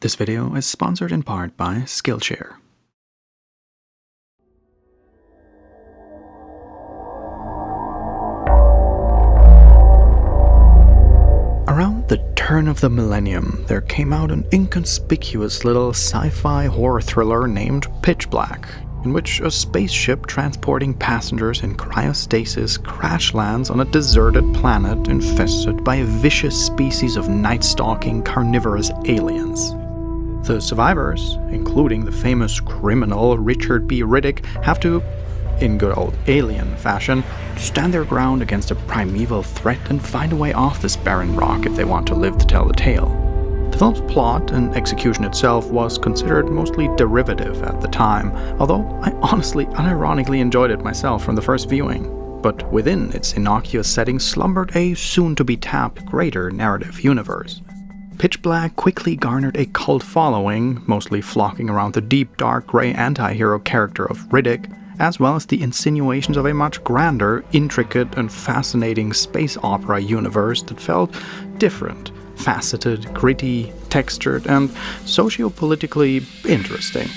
This video is sponsored in part by Skillshare. Around the turn of the millennium, there came out an inconspicuous little sci-fi horror thriller named Pitch Black, in which a spaceship transporting passengers in cryostasis crash lands on a deserted planet infested by a vicious species of night-stalking carnivorous aliens. The survivors, including the famous criminal Richard B. Riddick, have to, in good old alien fashion, stand their ground against a primeval threat and find a way off this barren rock if they want to live to tell the tale. The film's plot and execution itself was considered mostly derivative at the time, although I honestly unironically enjoyed it myself from the first viewing. But within its innocuous setting slumbered a soon-to-be-tapped greater narrative universe. Pitch Black quickly garnered a cult following, mostly flocking around the deep, dark, grey anti-hero character of Riddick, as well as the insinuations of a much grander, intricate, and fascinating space opera universe that felt different, faceted, gritty, textured, and socio-politically interesting.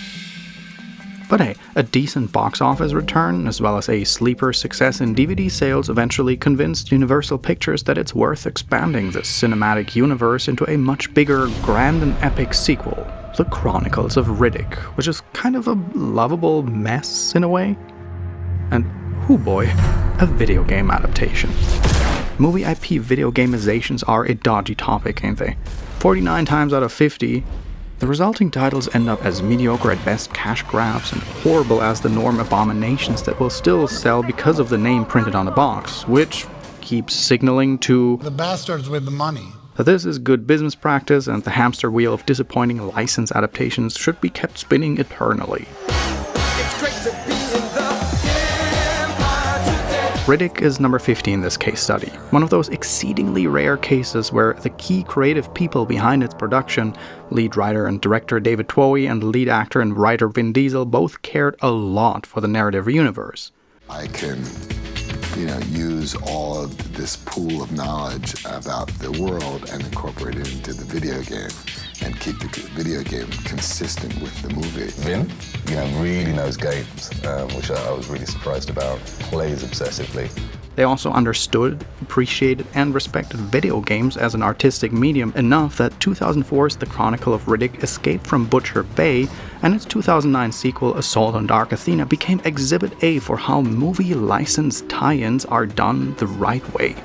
But hey, a decent box office return, as well as a sleeper success in DVD sales, eventually convinced Universal Pictures that it's worth expanding this cinematic universe into a much bigger, grand and epic sequel, The Chronicles of Riddick, which is kind of a lovable mess in a way. And, hoo boy, a video game adaptation. Movie IP video gameizations are a dodgy topic, ain't they? 49 times out of 50, the resulting titles end up as mediocre at best cash grabs and horrible as the norm abominations that will still sell because of the name printed on the box, which keeps signaling to the bastards with the money that this is good business practice and the hamster wheel of disappointing license adaptations should be kept spinning eternally. It's great to be in the Riddick is number 50 in this case study, one of those exceedingly rare cases where the key creative people behind its production, lead writer and director David Twohy and lead actor and writer Vin Diesel, both cared a lot for the narrative universe. I can, use all of this pool of knowledge about the world and incorporate it into the video game and keep the video game consistent with the movie. Vin, really knows games, which I was really surprised about. Plays obsessively. They also understood, appreciated, and respected video games as an artistic medium enough that 2004's The Chronicle of Riddick escaped from Butcher Bay, and its 2009 sequel, Assault on Dark Athena, became Exhibit A for how movie license tie-ins are done the right way.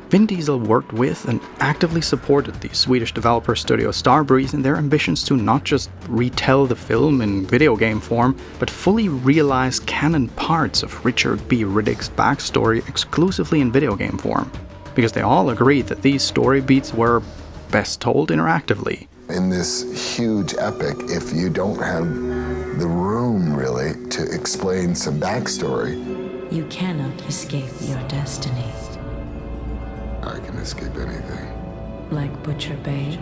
Vin Diesel worked with and actively supported the Swedish developer studio Starbreeze in their ambitions to not just retell the film in video game form, but fully realize canon parts of Richard B. Riddick's backstory exclusively in video game form, because they all agreed that these story beats were best told interactively. In this huge epic, if you don't have the room really to explain some backstory, you cannot escape your destiny. I can escape anything. Like Butcher Bay.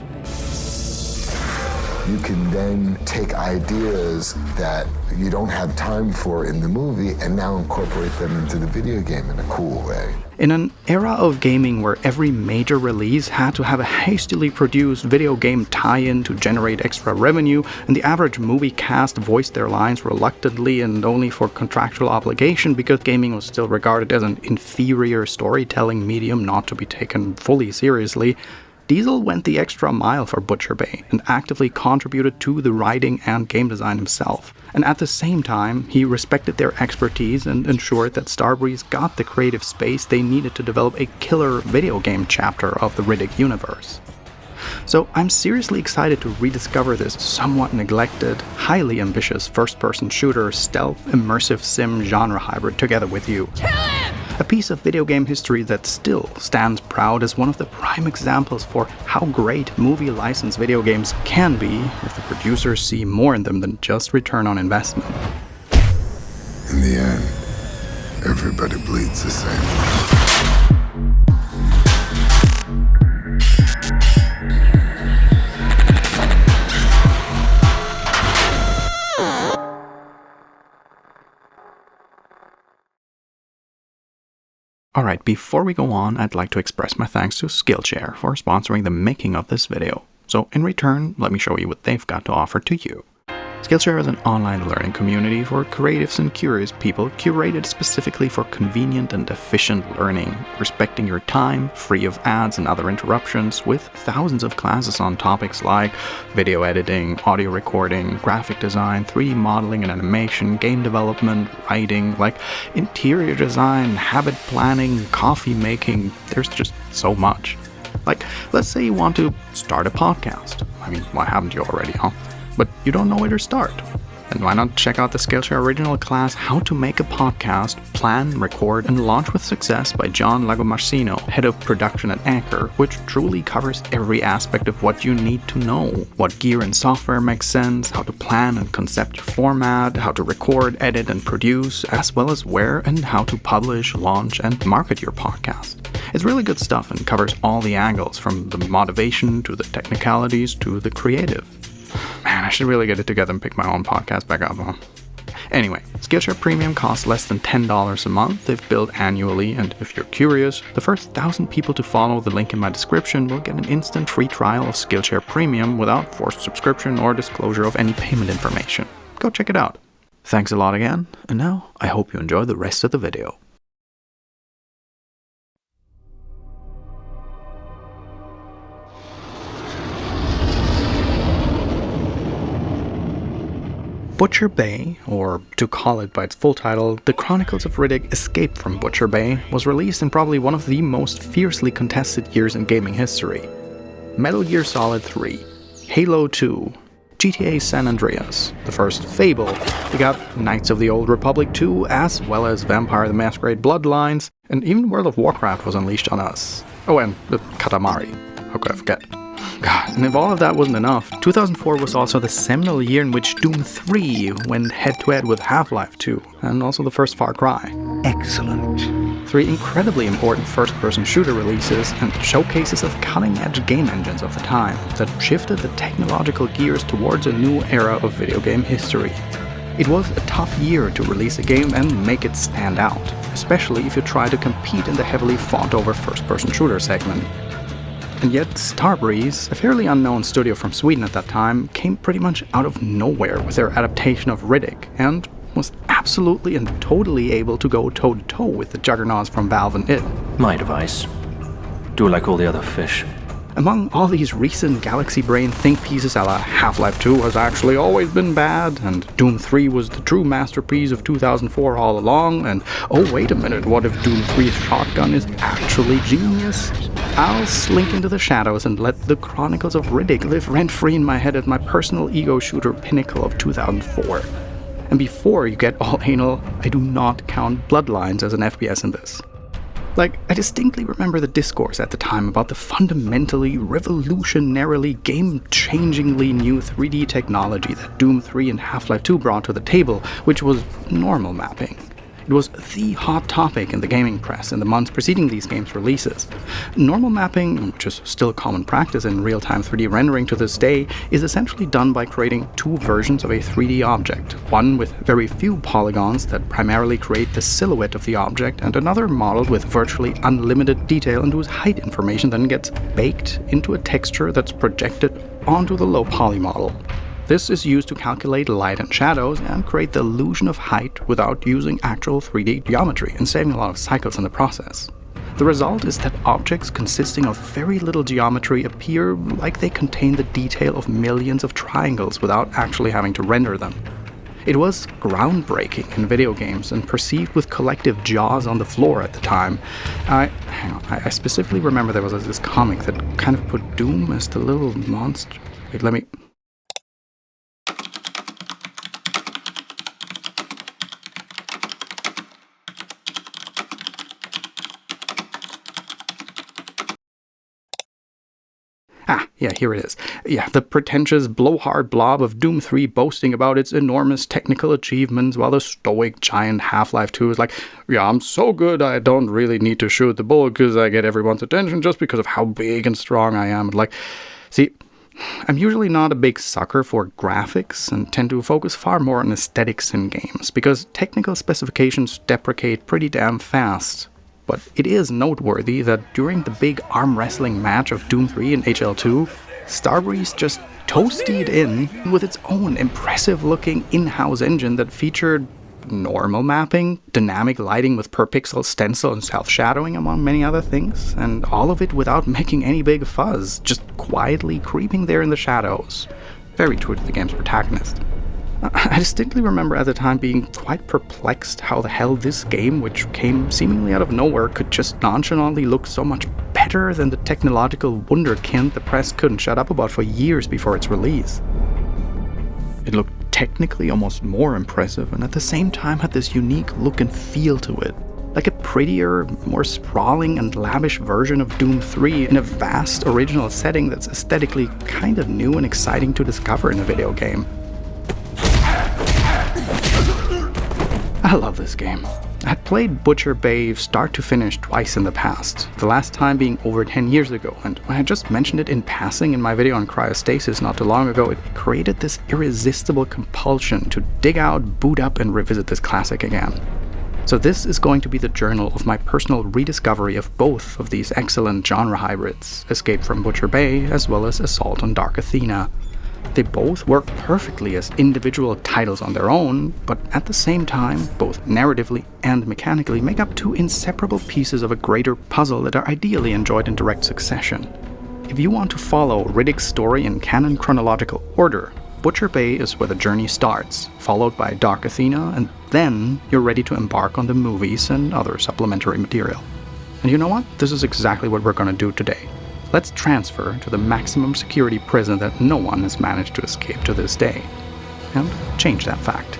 You can then take ideas that you don't have time for in the movie and now incorporate them into the video game in a cool way. In an era of gaming where every major release had to have a hastily produced video game tie-in to generate extra revenue, and the average movie cast voiced their lines reluctantly and only for contractual obligation because gaming was still regarded as an inferior storytelling medium not to be taken fully seriously, Diesel went the extra mile for Butcher Bay and actively contributed to the writing and game design himself. And at the same time, he respected their expertise and ensured that Starbreeze got the creative space they needed to develop a killer video game chapter of the Riddick universe. So I'm seriously excited to rediscover this somewhat neglected, highly ambitious first-person shooter, stealth, immersive sim genre hybrid together with you. A piece of video game history that still stands proud as one of the prime examples for how great movie licensed video games can be if the producers see more in them than just return on investment. In the end, everybody bleeds the same. Alright, before we go on, I'd like to express my thanks to Skillshare for sponsoring the making of this video. So in return, let me show you what they've got to offer to you. Skillshare is an online learning community for creatives and curious people curated specifically for convenient and efficient learning, respecting your time, free of ads and other interruptions, with thousands of classes on topics like video editing, audio recording, graphic design, 3D modeling and animation, game development, writing, like interior design, habit planning, coffee making. There's just so much. Like, let's say you want to start a podcast. I mean, why haven't you already, huh? But you don't know where to start. Then why not check out the Skillshare original class How to Make a Podcast, Plan, Record, and Launch with Success by John Lagomarsino, Head of Production at Anchor, which truly covers every aspect of what you need to know. What gear and software makes sense, how to plan and concept your format, how to record, edit, and produce, as well as where and how to publish, launch, and market your podcast. It's really good stuff and covers all the angles, from the motivation to the technicalities to the creative. Man, I should really get it together and pick my own podcast back up, huh? Anyway, Skillshare Premium costs less than $10 a month if billed annually, and if you're curious, the first 1,000 people to follow the link in my description will get an instant free trial of Skillshare Premium without forced subscription or disclosure of any payment information. Go check it out. Thanks a lot again, and now I hope you enjoy the rest of the video. Butcher Bay, or to call it by its full title, The Chronicles of Riddick: Escape from Butcher Bay, was released in probably one of the most fiercely contested years in gaming history. Metal Gear Solid 3, Halo 2, GTA San Andreas, the first Fable, we got Knights of the Old Republic 2, as well as Vampire the Masquerade Bloodlines, and even World of Warcraft was unleashed on us. Oh, and the Katamari. How could I forget? God, and if all of that wasn't enough, 2004 was also the seminal year in which Doom 3 went head-to-head with Half-Life 2, and also the first Far Cry. Excellent. 3 incredibly important first-person shooter releases and showcases of cutting-edge game engines of the time that shifted the technological gears towards a new era of video game history. It was a tough year to release a game and make it stand out, especially if you try to compete in the heavily fought-over first-person shooter segment. And yet, Starbreeze, a fairly unknown studio from Sweden at that time, came pretty much out of nowhere with their adaptation of Riddick, and was absolutely and totally able to go toe-to-toe with the juggernauts from Valve and id. My advice. Do like all the other fish. Among all these recent galaxy brain think pieces a la Half-Life 2 has actually always been bad, and Doom 3 was the true masterpiece of 2004 all along, and oh wait a minute, what if Doom 3's shotgun is actually genius? I'll slink into the shadows and let the Chronicles of Riddick live rent-free in my head as my personal ego shooter pinnacle of 2004. And before you get all anal, I do not count Bloodlines as an FPS in this. Like, I distinctly remember the discourse at the time about the fundamentally, revolutionarily, game-changingly new 3D technology that Doom 3 and Half-Life 2 brought to the table, which was normal mapping. It was the hot topic in the gaming press in the months preceding these games' releases. Normal mapping, which is still a common practice in real-time 3D rendering to this day, is essentially done by creating two versions of a 3D object, one with very few polygons that primarily create the silhouette of the object, and another modeled with virtually unlimited detail and whose height information then gets baked into a texture that's projected onto the low poly model. This is used to calculate light and shadows and create the illusion of height without using actual 3D geometry and saving a lot of cycles in the process. The result is that objects consisting of very little geometry appear like they contain the detail of millions of triangles without actually having to render them. It was groundbreaking in video games and perceived with collective jaws on the floor at the time. I specifically remember there was this comic that kind of put Doom as the little monster. Wait, let me... Yeah, here it is. Yeah, the pretentious blowhard blob of Doom 3 boasting about its enormous technical achievements, while the stoic giant Half-Life 2 is like, yeah, I'm so good I don't really need to shoot the bullet because I get everyone's attention just because of how big and strong I am. Like, see, I'm usually not a big sucker for graphics and tend to focus far more on aesthetics in games, because technical specifications deprecate pretty damn fast. But it is noteworthy that during the big arm wrestling match of Doom 3 and HL2, Starbreeze just toasted in with its own impressive-looking in-house engine that featured normal mapping, dynamic lighting with per-pixel stencil and self-shadowing, among many other things, and all of it without making any big fuzz, just quietly creeping there in the shadows. Very true to the game's protagonist. I distinctly remember at the time being quite perplexed how the hell this game, which came seemingly out of nowhere, could just nonchalantly look so much better than the technological wunderkind the press couldn't shut up about for years before its release. It looked technically almost more impressive, and at the same time had this unique look and feel to it, like a prettier, more sprawling and lavish version of Doom 3 in a vast original setting that's aesthetically kind of new and exciting to discover in a video game. I love this game. I had played Butcher Bay start to finish twice in the past, the last time being over 10 years ago, and when I just mentioned it in passing in my video on cryostasis not too long ago, it created this irresistible compulsion to dig out, boot up, and revisit this classic again. So this is going to be the journal of my personal rediscovery of both of these excellent genre hybrids, Escape from Butcher Bay as well as Assault on Dark Athena. They both work perfectly as individual titles on their own, but at the same time, both narratively and mechanically, make up two inseparable pieces of a greater puzzle that are ideally enjoyed in direct succession. If you want to follow Riddick's story in canon chronological order, Butcher Bay is where the journey starts, followed by Dark Athena, and then you're ready to embark on the movies and other supplementary material. And you know what? This is exactly what we're going to do today. Let's transfer to the maximum security prison that no one has managed to escape to this day, and change that fact.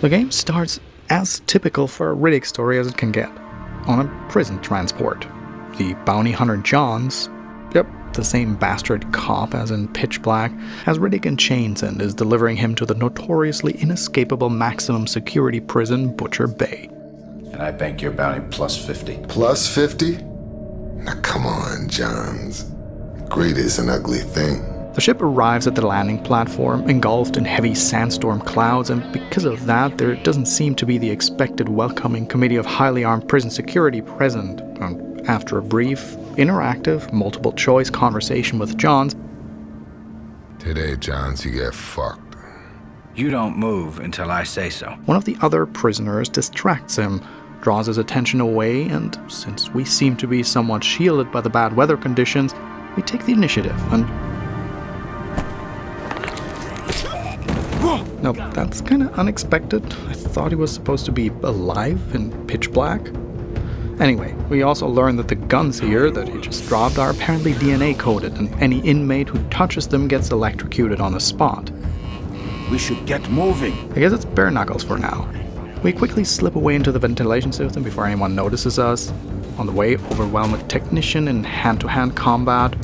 The game starts as typical for a Riddick story as it can get, on a prison transport. The bounty hunter Johns, the same bastard cop as in Pitch Black, has Riddick in chains and is delivering him to the notoriously inescapable maximum security prison Butcher Bay. And I bank your bounty plus 50. Plus 50? Now come on, Johns. Greed is an ugly thing. The ship arrives at the landing platform, engulfed in heavy sandstorm clouds, and because of that, there doesn't seem to be the expected welcoming committee of highly armed prison security present. After a brief, interactive, multiple-choice conversation with Johns, Today, Johns, you get fucked. You don't move until I say so. one of the other prisoners distracts him, draws his attention away, and since we seem to be somewhat shielded by the bad weather conditions, we take the initiative and... No, that's kind of unexpected. I thought he was supposed to be alive in Pitch Black. Anyway, we also learn that the guns here that he just dropped are apparently DNA-coded, and any inmate who touches them gets electrocuted on the spot. We should get moving. I guess it's bare knuckles for now. We quickly slip away into the ventilation system before anyone notices us. On the way, overwhelm a technician in hand-to-hand combat,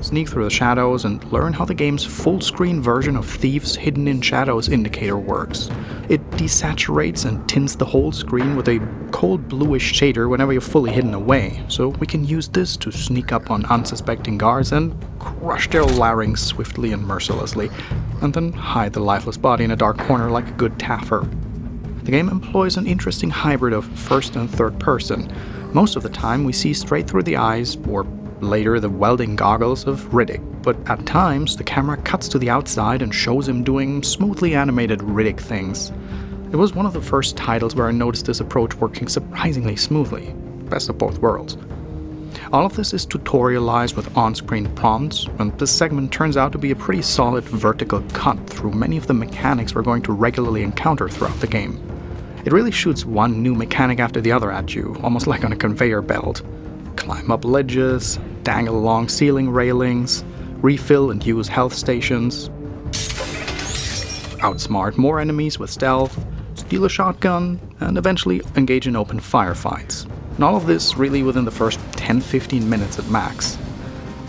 sneak through the shadows, and learn how the game's full-screen version of Thieves Hidden in Shadows indicator works. It desaturates and tints the whole screen with a cold bluish shader whenever you're fully hidden away, so we can use this to sneak up on unsuspecting guards and crush their larynx swiftly and mercilessly, and then hide the lifeless body in a dark corner like a good taffer. The game employs an interesting hybrid of first and third person. Most of the time we see straight through the eyes, or later the welding goggles of Riddick, but at times the camera cuts to the outside and shows him doing smoothly animated Riddick things. It was one of the first titles where I noticed this approach working surprisingly smoothly. Best of both worlds. All of this is tutorialized with on-screen prompts, and this segment turns out to be a pretty solid vertical cut through many of the mechanics we're going to regularly encounter throughout the game. It really shoots one new mechanic after the other at you, almost like on a conveyor belt. Climb up ledges, dangle along ceiling railings, refill and use health stations, outsmart more enemies with stealth, steal a shotgun, and eventually engage in open firefights. And all of this really within the first 10-15 minutes at max.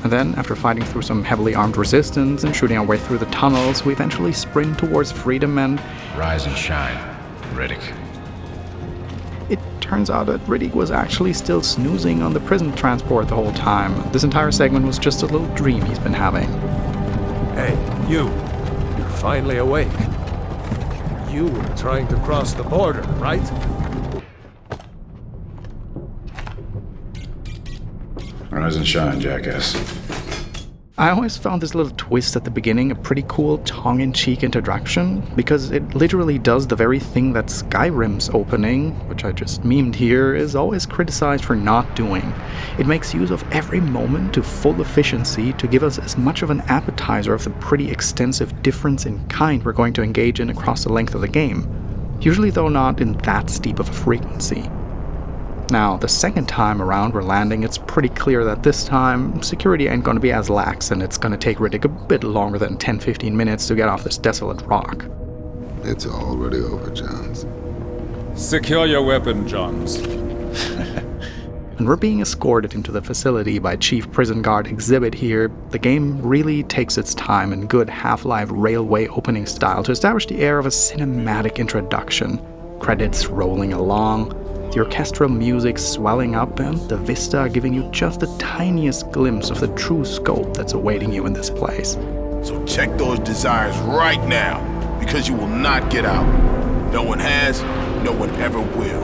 And then, after fighting through some heavily armed resistance and shooting our way through the tunnels, we eventually sprint towards freedom and... Rise and shine, Riddick. It turns out that Riddick was actually still snoozing on the prison transport the whole time. This entire segment was just a little dream he's been having. Hey, you're finally awake. You were trying to cross the border, right? Rise and shine, jackass. I always found this little twist at the beginning a pretty cool tongue-in-cheek introduction, because it literally does the very thing that Skyrim's opening, which I just memed here, is always criticized for not doing. It makes use of every moment to full efficiency to give us as much of an appetizer of the pretty extensive difference in kind we're going to engage in across the length of the game. Usually though not in that steep of a frequency. Now, the second time around we're landing, it's pretty clear that this time, security ain't gonna be as lax and it's gonna take Riddick a bit longer than 10-15 minutes to get off this desolate rock. It's already over, Johns. Secure your weapon, Johns. And we're being escorted into the facility by Chief Prison Guard Exhibit here. The game really takes its time in good Half-Life Railway opening style to establish the air of a cinematic introduction. Credits rolling along, the orchestral music swelling up, and the vista giving you just the tiniest glimpse of the true scope that's awaiting you in this place. So check those desires right now, because you will not get out. No one has, no one ever will.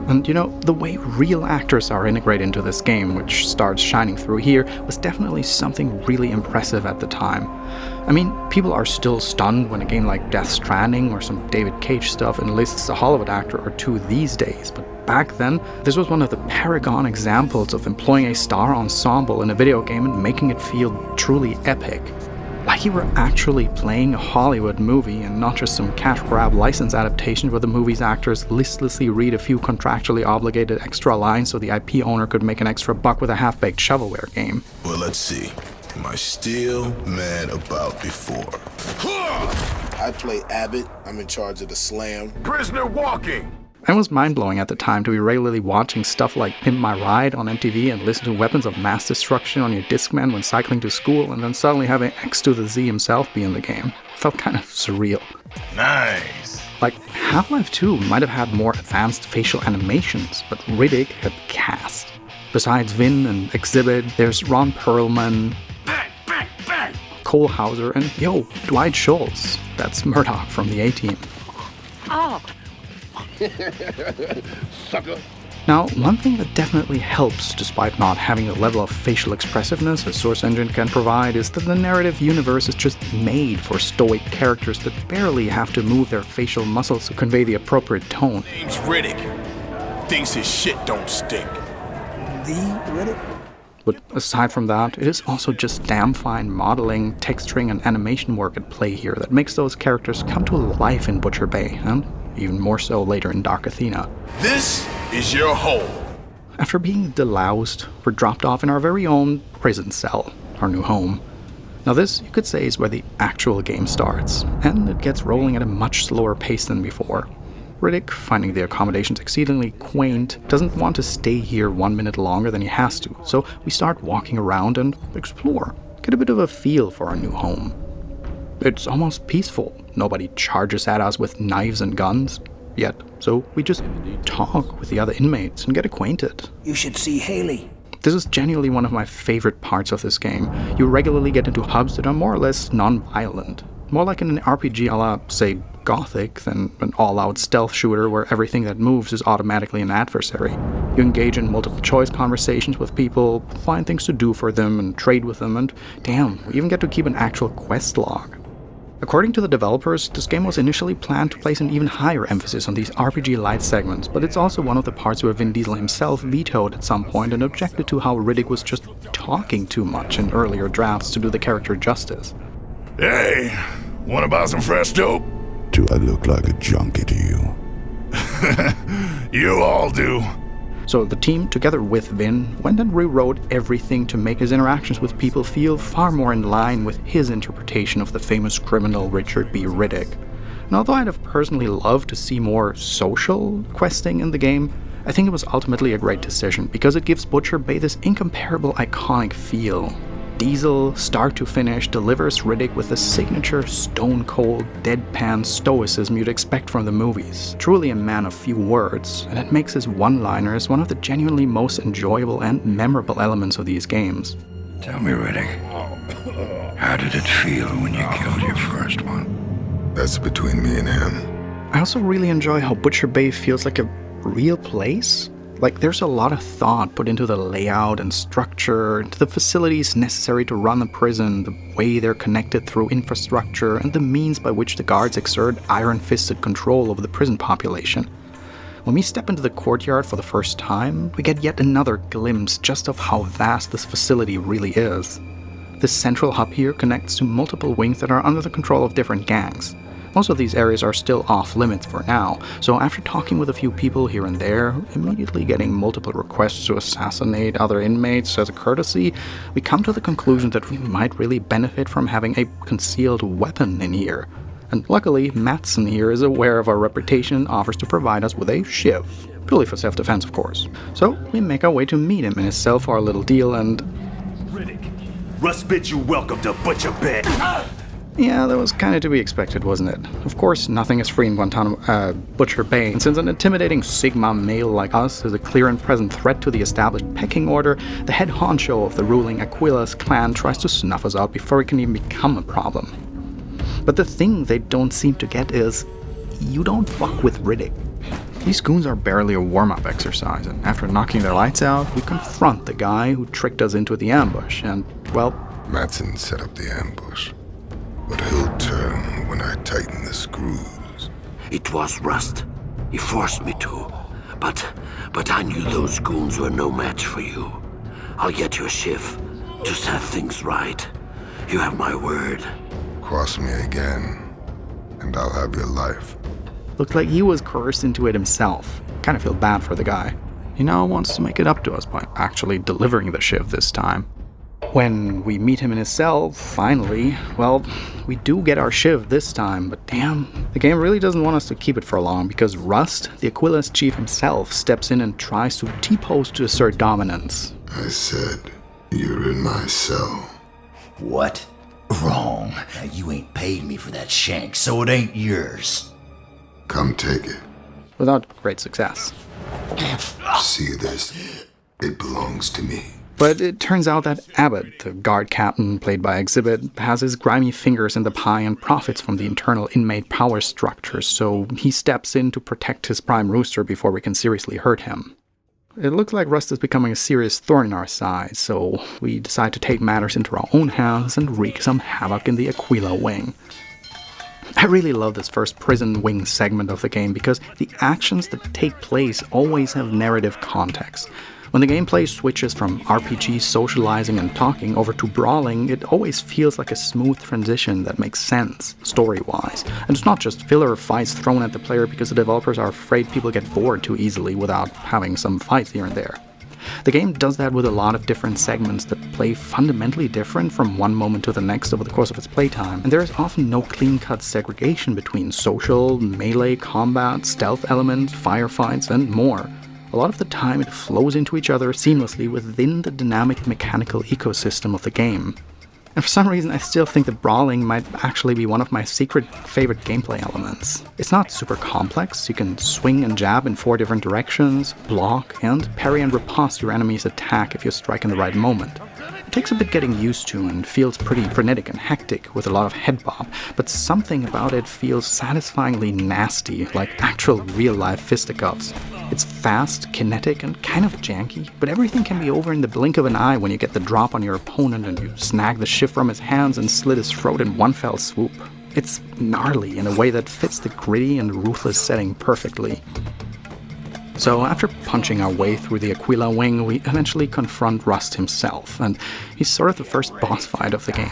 And you know, the way real actors are integrated into this game, which starts shining through here, was definitely something really impressive at the time. I mean, people are still stunned when a game like Death Stranding or some David Cage stuff enlists a Hollywood actor or two these days, but back then, this was one of the paragon examples of employing a star ensemble in a video game and making it feel truly epic. Like you were actually playing a Hollywood movie and not just some cash grab license adaptation where the movie's actors listlessly read a few contractually obligated extra lines so the IP owner could make an extra buck with a half-baked shovelware game. Well, let's see. Am I still mad about before? I play Abbott. I'm in charge of the slam. Prisoner walking! It was mind-blowing at the time to be regularly watching stuff like Pimp My Ride on MTV and listen to Weapons of Mass Destruction on your Discman when cycling to school, and then suddenly having X to the Z himself be in the game. Felt kind of surreal. Nice! Like, Half-Life 2 might have had more advanced facial animations, but Riddick had cast. Besides Vin and Exhibit, there's Ron Perlman, Bang, bang, bang! Cole Hauser, and Dwight Schultz. That's Murdoch from the A-Team. Oh! Sucker! Now, one thing that definitely helps, despite not having the level of facial expressiveness a Source Engine can provide, is that the narrative universe is just made for stoic characters that barely have to move their facial muscles to convey the appropriate tone. Name's Riddick. Thinks his shit don't stink. The Riddick? But aside from that, it is also just damn fine modeling, texturing, and animation work at play here that makes those characters come to life in Butcher Bay, and even more so later in Dark Athena. This is your home. After being deloused, we're dropped off in our very own prison cell, our new home. Now this, you could say, is where the actual game starts, and it gets rolling at a much slower pace than before. Riddick, finding the accommodations exceedingly quaint, doesn't want to stay here 1 minute longer than he has to, so we start walking around and explore, get a bit of a feel for our new home. It's almost peaceful. Nobody charges at us with knives and guns yet, so we just talk with the other inmates and get acquainted. You should see Haley. This is genuinely one of my favorite parts of this game. You regularly get into hubs that are more or less non-violent. More like in an RPG a la, say, Gothic than an all-out stealth shooter where everything that moves is automatically an adversary. You engage in multiple-choice conversations with people, find things to do for them, and trade with them, and damn, we even get to keep an actual quest log. According to the developers, this game was initially planned to place an even higher emphasis on these RPG-light segments, but it's also one of the parts where Vin Diesel himself vetoed at some point and objected to how Riddick was just talking too much in earlier drafts to do the character justice. Hey, wanna buy some fresh dope? Do I look like a junkie to you? You all do. So the team, together with Vin, went and rewrote everything to make his interactions with people feel far more in line with his interpretation of the famous criminal Richard B. Riddick. And although I'd have personally loved to see more social questing in the game, I think it was ultimately a great decision because it gives Butcher Bay this incomparable iconic feel. Diesel, start to finish, delivers Riddick with the signature stone-cold, deadpan stoicism you'd expect from the movies. Truly a man of few words, and it makes his one-liners one of the genuinely most enjoyable and memorable elements of these games. Tell me, Riddick, how did it feel when you killed your first one? That's between me and him. I also really enjoy how Butcher Bay feels like a real place. Like, there's a lot of thought put into the layout and structure, into the facilities necessary to run the prison, the way they're connected through infrastructure, and the means by which the guards exert iron-fisted control over the prison population. When we step into the courtyard for the first time, we get yet another glimpse just of how vast this facility really is. This central hub here connects to multiple wings that are under the control of different gangs. Most of these areas are still off limits for now, so after talking with a few people here and there, immediately getting multiple requests to assassinate other inmates as a courtesy, we come to the conclusion that we might really benefit from having a concealed weapon in here. And luckily, Matson here is aware of our reputation and offers to provide us with a shiv. Purely for self-defense, of course. So we make our way to meet him in his cell for our little deal and... Riddick, Russ bids you welcome to Butcher Bay. Yeah, that was kind of to be expected, wasn't it? Of course, nothing is free in Butcher Bay, and since an intimidating Sigma male like us is a clear and present threat to the established pecking order, the head honcho of the ruling Aquila's clan tries to snuff us out before it can even become a problem. But the thing they don't seem to get is, you don't fuck with Riddick. These goons are barely a warm-up exercise, and after knocking their lights out, we confront the guy who tricked us into the ambush, and, well... Matson set up the ambush. But he'll turn when I tighten the screws. It was Rust. He forced me to. But I knew those goons were no match for you. I'll get you a shift to set things right. You have my word. Cross me again, and I'll have your life. Looked like he was coerced into it himself. Kind of feel bad for the guy. He now wants to make it up to us by actually delivering the shiv this time. When we meet him in his cell, finally, well, we do get our shiv this time, but damn, the game really doesn't want us to keep it for long because Rust, the Aquila's chief himself, steps in and tries to T-pose to assert dominance. I said, you're in my cell. What? Wrong. You ain't paid me for that shank, so it ain't yours. Come take it. Without great success. See this? It belongs to me. But it turns out that Abbott, the guard captain played by Exhibit, has his grimy fingers in the pie and profits from the internal inmate power structure, so he steps in to protect his prime rooster before we can seriously hurt him. It looks like Rust is becoming a serious thorn in our side, so we decide to take matters into our own hands and wreak some havoc in the Aquila wing. I really love this first prison wing segment of the game because the actions that take place always have narrative context. When the gameplay switches from RPG socializing and talking over to brawling, it always feels like a smooth transition that makes sense, story-wise. And it's not just filler fights thrown at the player because the developers are afraid people get bored too easily without having some fights here and there. The game does that with a lot of different segments that play fundamentally different from one moment to the next over the course of its playtime, and there is often no clean-cut segregation between social, melee combat, stealth elements, firefights, and more. A lot of the time it flows into each other seamlessly within the dynamic mechanical ecosystem of the game. And for some reason I still think that brawling might actually be one of my secret favorite gameplay elements. It's not super complex, you can swing and jab in 4 different directions, block, and parry and riposte your enemy's attack if you strike in the right moment. It takes a bit getting used to and feels pretty frenetic and hectic with a lot of head bob, but something about it feels satisfyingly nasty, like actual real-life fisticuffs. It's fast, kinetic, and kind of janky, but everything can be over in the blink of an eye when you get the drop on your opponent and you snag the shiv from his hands and slit his throat in one fell swoop. It's gnarly in a way that fits the gritty and ruthless setting perfectly. So after punching our way through the Aquila wing, we eventually confront Rust himself, and he's sort of the first boss fight of the game.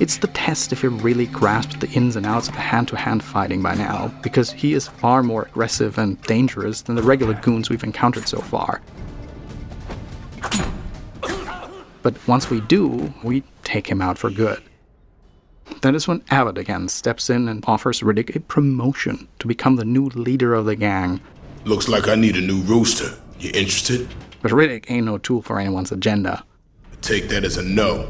It's the test if you really grasped the ins and outs of hand-to-hand fighting by now, because he is far more aggressive and dangerous than the regular goons we've encountered so far. But once we do, we take him out for good. That is when Abbott again steps in and offers Riddick a promotion to become the new leader of the gang. Looks like I need a new rooster. You interested? But Riddick ain't no tool for anyone's agenda. Take that as a no.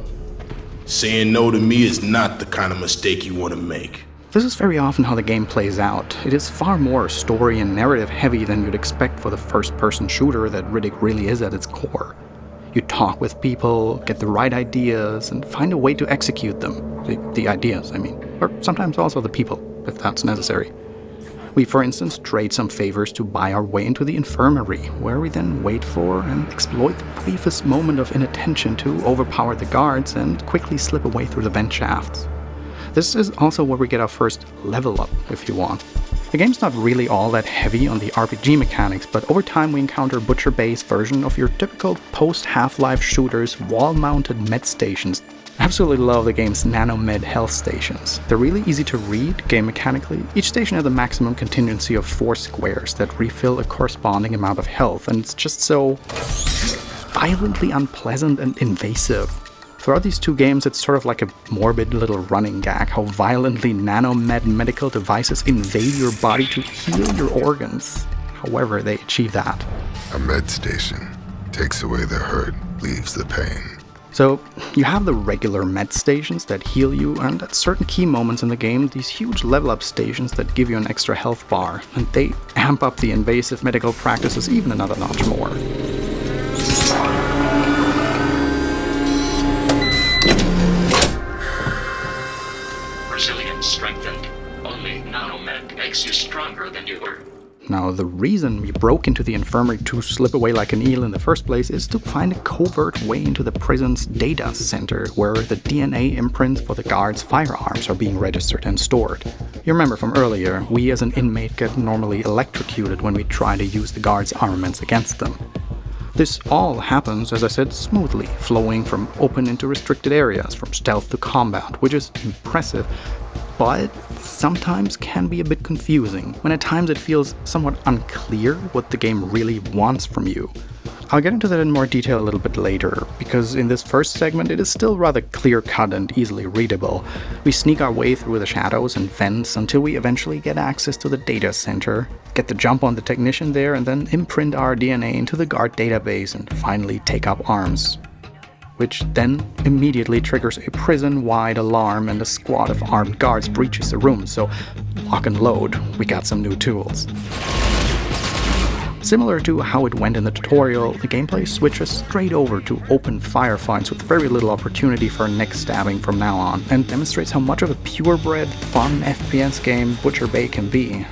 Saying no to me is not the kind of mistake you want to make. This is very often how the game plays out. It is far more story and narrative heavy than you'd expect for the first-person shooter that Riddick really is at its core. You talk with people, get the right ideas, and find a way to execute them. The ideas, I mean. Or sometimes also the people, if that's necessary. We, for instance, trade some favors to buy our way into the infirmary, where we then wait for and exploit the briefest moment of inattention to overpower the guards and quickly slip away through the vent shafts. This is also where we get our first level up, if you want. The game's not really all that heavy on the RPG mechanics, but over time we encounter Butcher Bay's version of your typical post-Half-Life shooters wall-mounted med stations. I absolutely love the game's nanomed health stations. They're really easy to read game mechanically. Each station has a maximum contingency of 4 squares that refill a corresponding amount of health, and it's just so violently unpleasant and invasive. Throughout these 2 games, it's sort of like a morbid little running gag how violently nanomed medical devices invade your body to heal your organs. However, they achieve that. A med station takes away the hurt, leaves the pain. So, you have the regular med stations that heal you, and at certain key moments in the game, these huge level up stations that give you an extra health bar, and they amp up the invasive medical practices even another notch more. Resilience strengthened. Only nanomed makes you stronger than you were. Now, the reason we broke into the infirmary to slip away like an eel in the first place is to find a covert way into the prison's data center, where the DNA imprints for the guards' firearms are being registered and stored. You remember from earlier, we as an inmate get normally electrocuted when we try to use the guards' armaments against them. This all happens, as I said, smoothly, flowing from open into restricted areas, from stealth to combat, which is impressive, but sometimes can be a bit confusing, when at times it feels somewhat unclear what the game really wants from you. I'll get into that in more detail a little bit later, because in this first segment it is still rather clear-cut and easily readable. We sneak our way through the shadows and vents until we eventually get access to the data center, get the jump on the technician there, and then imprint our DNA into the guard database and finally take up arms. Which then immediately triggers a prison-wide alarm and a squad of armed guards breaches the room, so lock and load, we got some new tools. Similar to how it went in the tutorial, the gameplay switches straight over to open firefights with very little opportunity for neck stabbing from now on, and demonstrates how much of a purebred, fun FPS game Butcher Bay can be.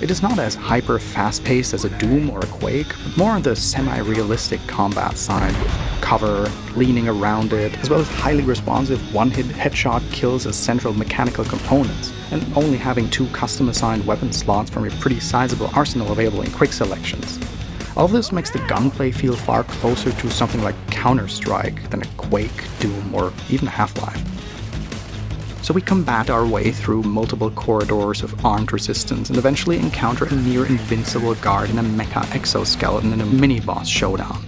It is not as hyper fast-paced as a Doom or a Quake, but more on the semi-realistic combat side, with cover, leaning around it, as well as highly responsive one-hit headshot kills as central mechanical components, and only having 2 custom-assigned weapon slots from a pretty sizable arsenal available in quick selections. All of this makes the gunplay feel far closer to something like Counter-Strike than a Quake, Doom, or even a Half-Life. So we combat our way through multiple corridors of armed resistance and eventually encounter a near-invincible guard in a mecha exoskeleton in a mini-boss showdown.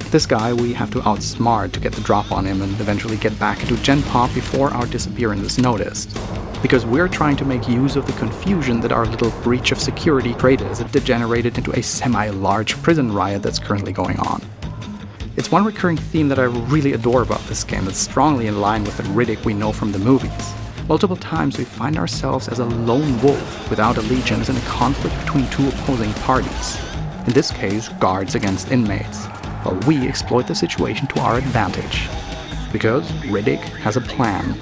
This guy we have to outsmart to get the drop on him and eventually get back into Gen Pop before our disappearance is noticed. Because we're trying to make use of the confusion that our little breach of security created as it degenerated into a semi-large prison riot that's currently going on. It's one recurring theme that I really adore about this game that's strongly in line with the Riddick we know from the movies. Multiple times we find ourselves as a lone wolf without allegiance in a conflict between 2 opposing parties. In this case, guards against inmates, while we exploit the situation to our advantage. Because Riddick has a plan.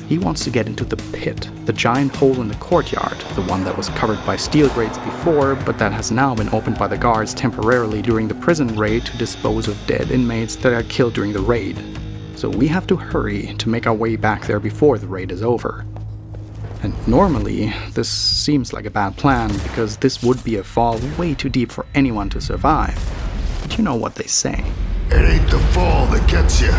He wants to get into the pit, the giant hole in the courtyard, the one that was covered by steel grates before, but that has now been opened by the guards temporarily during the prison raid to dispose of dead inmates that got killed during the raid. So we have to hurry to make our way back there before the raid is over. And normally, this seems like a bad plan, because this would be a fall way too deep for anyone to survive. But you know what they say. It ain't the fall that gets you.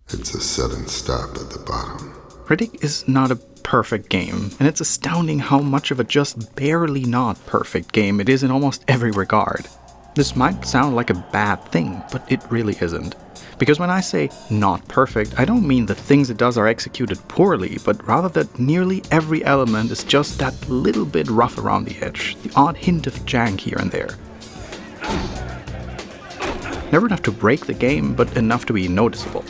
It's a sudden stop at the bottom. Riddick is not a perfect game, and it's astounding how much of a just barely not perfect game it is in almost every regard. This might sound like a bad thing, but it really isn't. Because when I say not perfect, I don't mean the things it does are executed poorly, but rather that nearly every element is just that little bit rough around the edge, the odd hint of jank here and there. Never enough to break the game, but enough to be noticeable.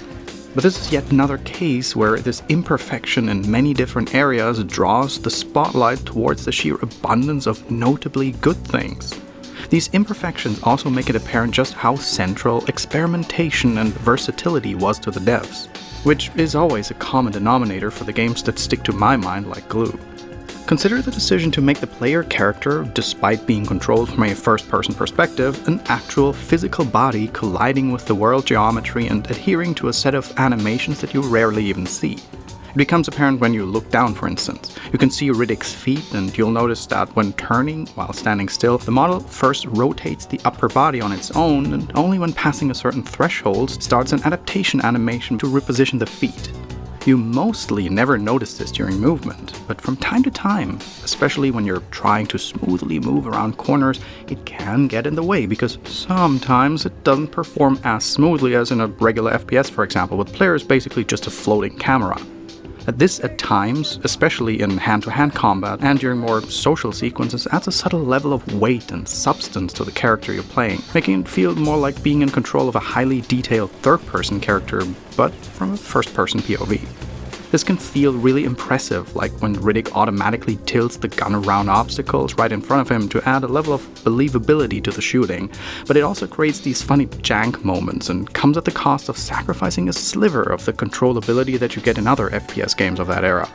But this is yet another case where this imperfection in many different areas draws the spotlight towards the sheer abundance of notably good things. These imperfections also make it apparent just how central experimentation and versatility was to the devs, which is always a common denominator for the games that stick to my mind like glue. Consider the decision to make the player character, despite being controlled from a first-person perspective, an actual physical body colliding with the world geometry and adhering to a set of animations that you rarely even see. It becomes apparent when you look down, for instance. You can see Riddick's feet, and you'll notice that when turning while standing still, the model first rotates the upper body on its own, and only when passing a certain threshold starts an adaptation animation to reposition the feet. You mostly never notice this during movement, but from time to time, especially when you're trying to smoothly move around corners, it can get in the way because sometimes it doesn't perform as smoothly as in a regular FPS, for example, with players basically just a floating camera. This at times, especially in hand-to-hand combat and during more social sequences, adds a subtle level of weight and substance to the character you're playing, making it feel more like being in control of a highly detailed third-person character, but from a first-person POV. This can feel really impressive, like when Riddick automatically tilts the gun around obstacles right in front of him to add a level of believability to the shooting, but it also creates these funny jank moments and comes at the cost of sacrificing a sliver of the controllability that you get in other FPS games of that era.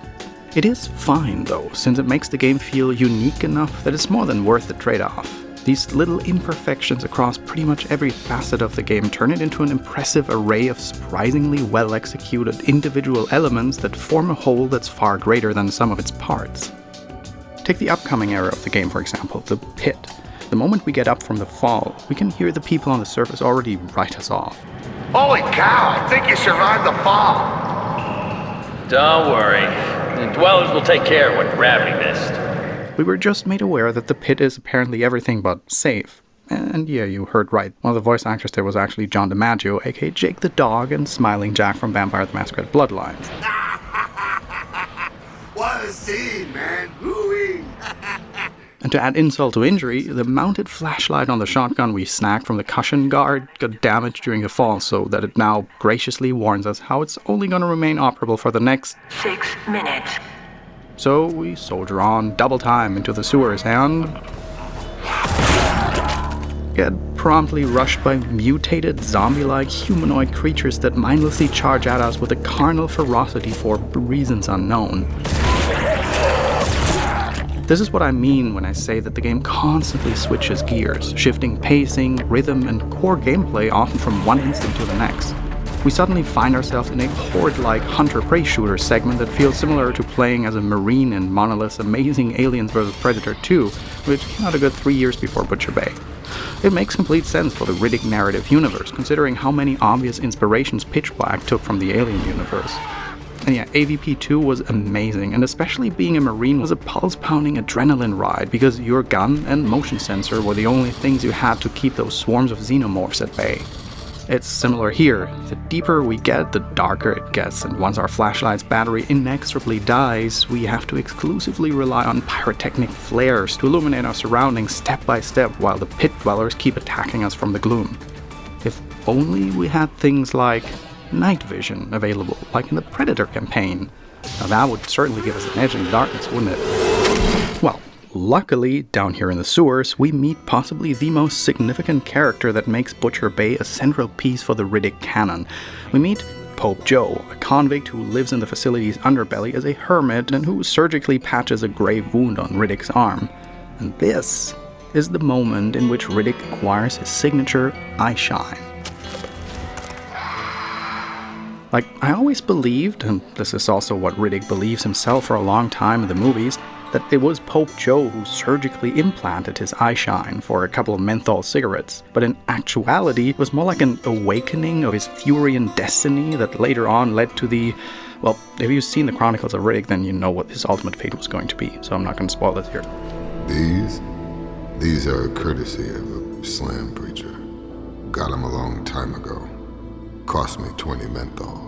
It is fine though, since it makes the game feel unique enough that it's more than worth the trade-off. These little imperfections across pretty much every facet of the game turn it into an impressive array of surprisingly well-executed individual elements that form a whole that's far greater than the sum of its parts. Take the upcoming era of the game, for example, the pit. The moment we get up from the fall, we can hear the people on the surface already write us off. Holy cow, I think you survived the fall! Don't worry, the dwellers will take care of what gravity missed. We were just made aware that the pit is apparently everything but safe. And yeah, you heard right. One of the voice actors there was actually John DiMaggio, aka Jake the Dog, and Smiling Jack from Vampire the Masquerade Bloodlines. What a scene, man! Woo-wee! And to add insult to injury, the mounted flashlight on the shotgun we snagged from the cushion guard got damaged during the fall, so that it now graciously warns us how it's only going to remain operable for the next 6 minutes. So we soldier on double time into the sewers and get promptly rushed by mutated zombie-like humanoid creatures that mindlessly charge at us with a carnal ferocity for reasons unknown. This is what I mean when I say that the game constantly switches gears, shifting pacing, rhythm, and core gameplay often from one instant to the next. We suddenly find ourselves in a horde-like hunter-prey shooter segment that feels similar to playing as a marine in Monolith's amazing Aliens vs. Predator 2, which came out a good 3 years before Butcher Bay. It makes complete sense for the Riddick narrative universe, considering how many obvious inspirations Pitch Black took from the Alien universe. And yeah, AVP 2 was amazing, and especially being a marine was a pulse-pounding adrenaline ride because your gun and motion sensor were the only things you had to keep those swarms of xenomorphs at bay. It's similar here. The deeper we get, the darker it gets, and once our flashlight's battery inexorably dies, we have to exclusively rely on pyrotechnic flares to illuminate our surroundings step by step while the pit dwellers keep attacking us from the gloom. If only we had things like night vision available, like in the Predator campaign. Now that would certainly give us an edge in the darkness, wouldn't it? Well, luckily, down here in the sewers, we meet possibly the most significant character that makes Butcher Bay a central piece for the Riddick canon. We meet Pope Joe, a convict who lives in the facility's underbelly as a hermit and who surgically patches a grave wound on Riddick's arm. And this is the moment in which Riddick acquires his signature eye shine. Like, I always believed, and this is also what Riddick believes himself for a long time in the movies, that it was Pope Joe who surgically implanted his eye shine for a couple of menthol cigarettes, but in actuality it was more like an awakening of his Furian destiny that later on led to the... Well, if you've seen the Chronicles of Riddick, then you know what his ultimate fate was going to be, so I'm not going to spoil it here. These are a courtesy of a slam preacher. Got him a long time ago. Cost me 20 menthols.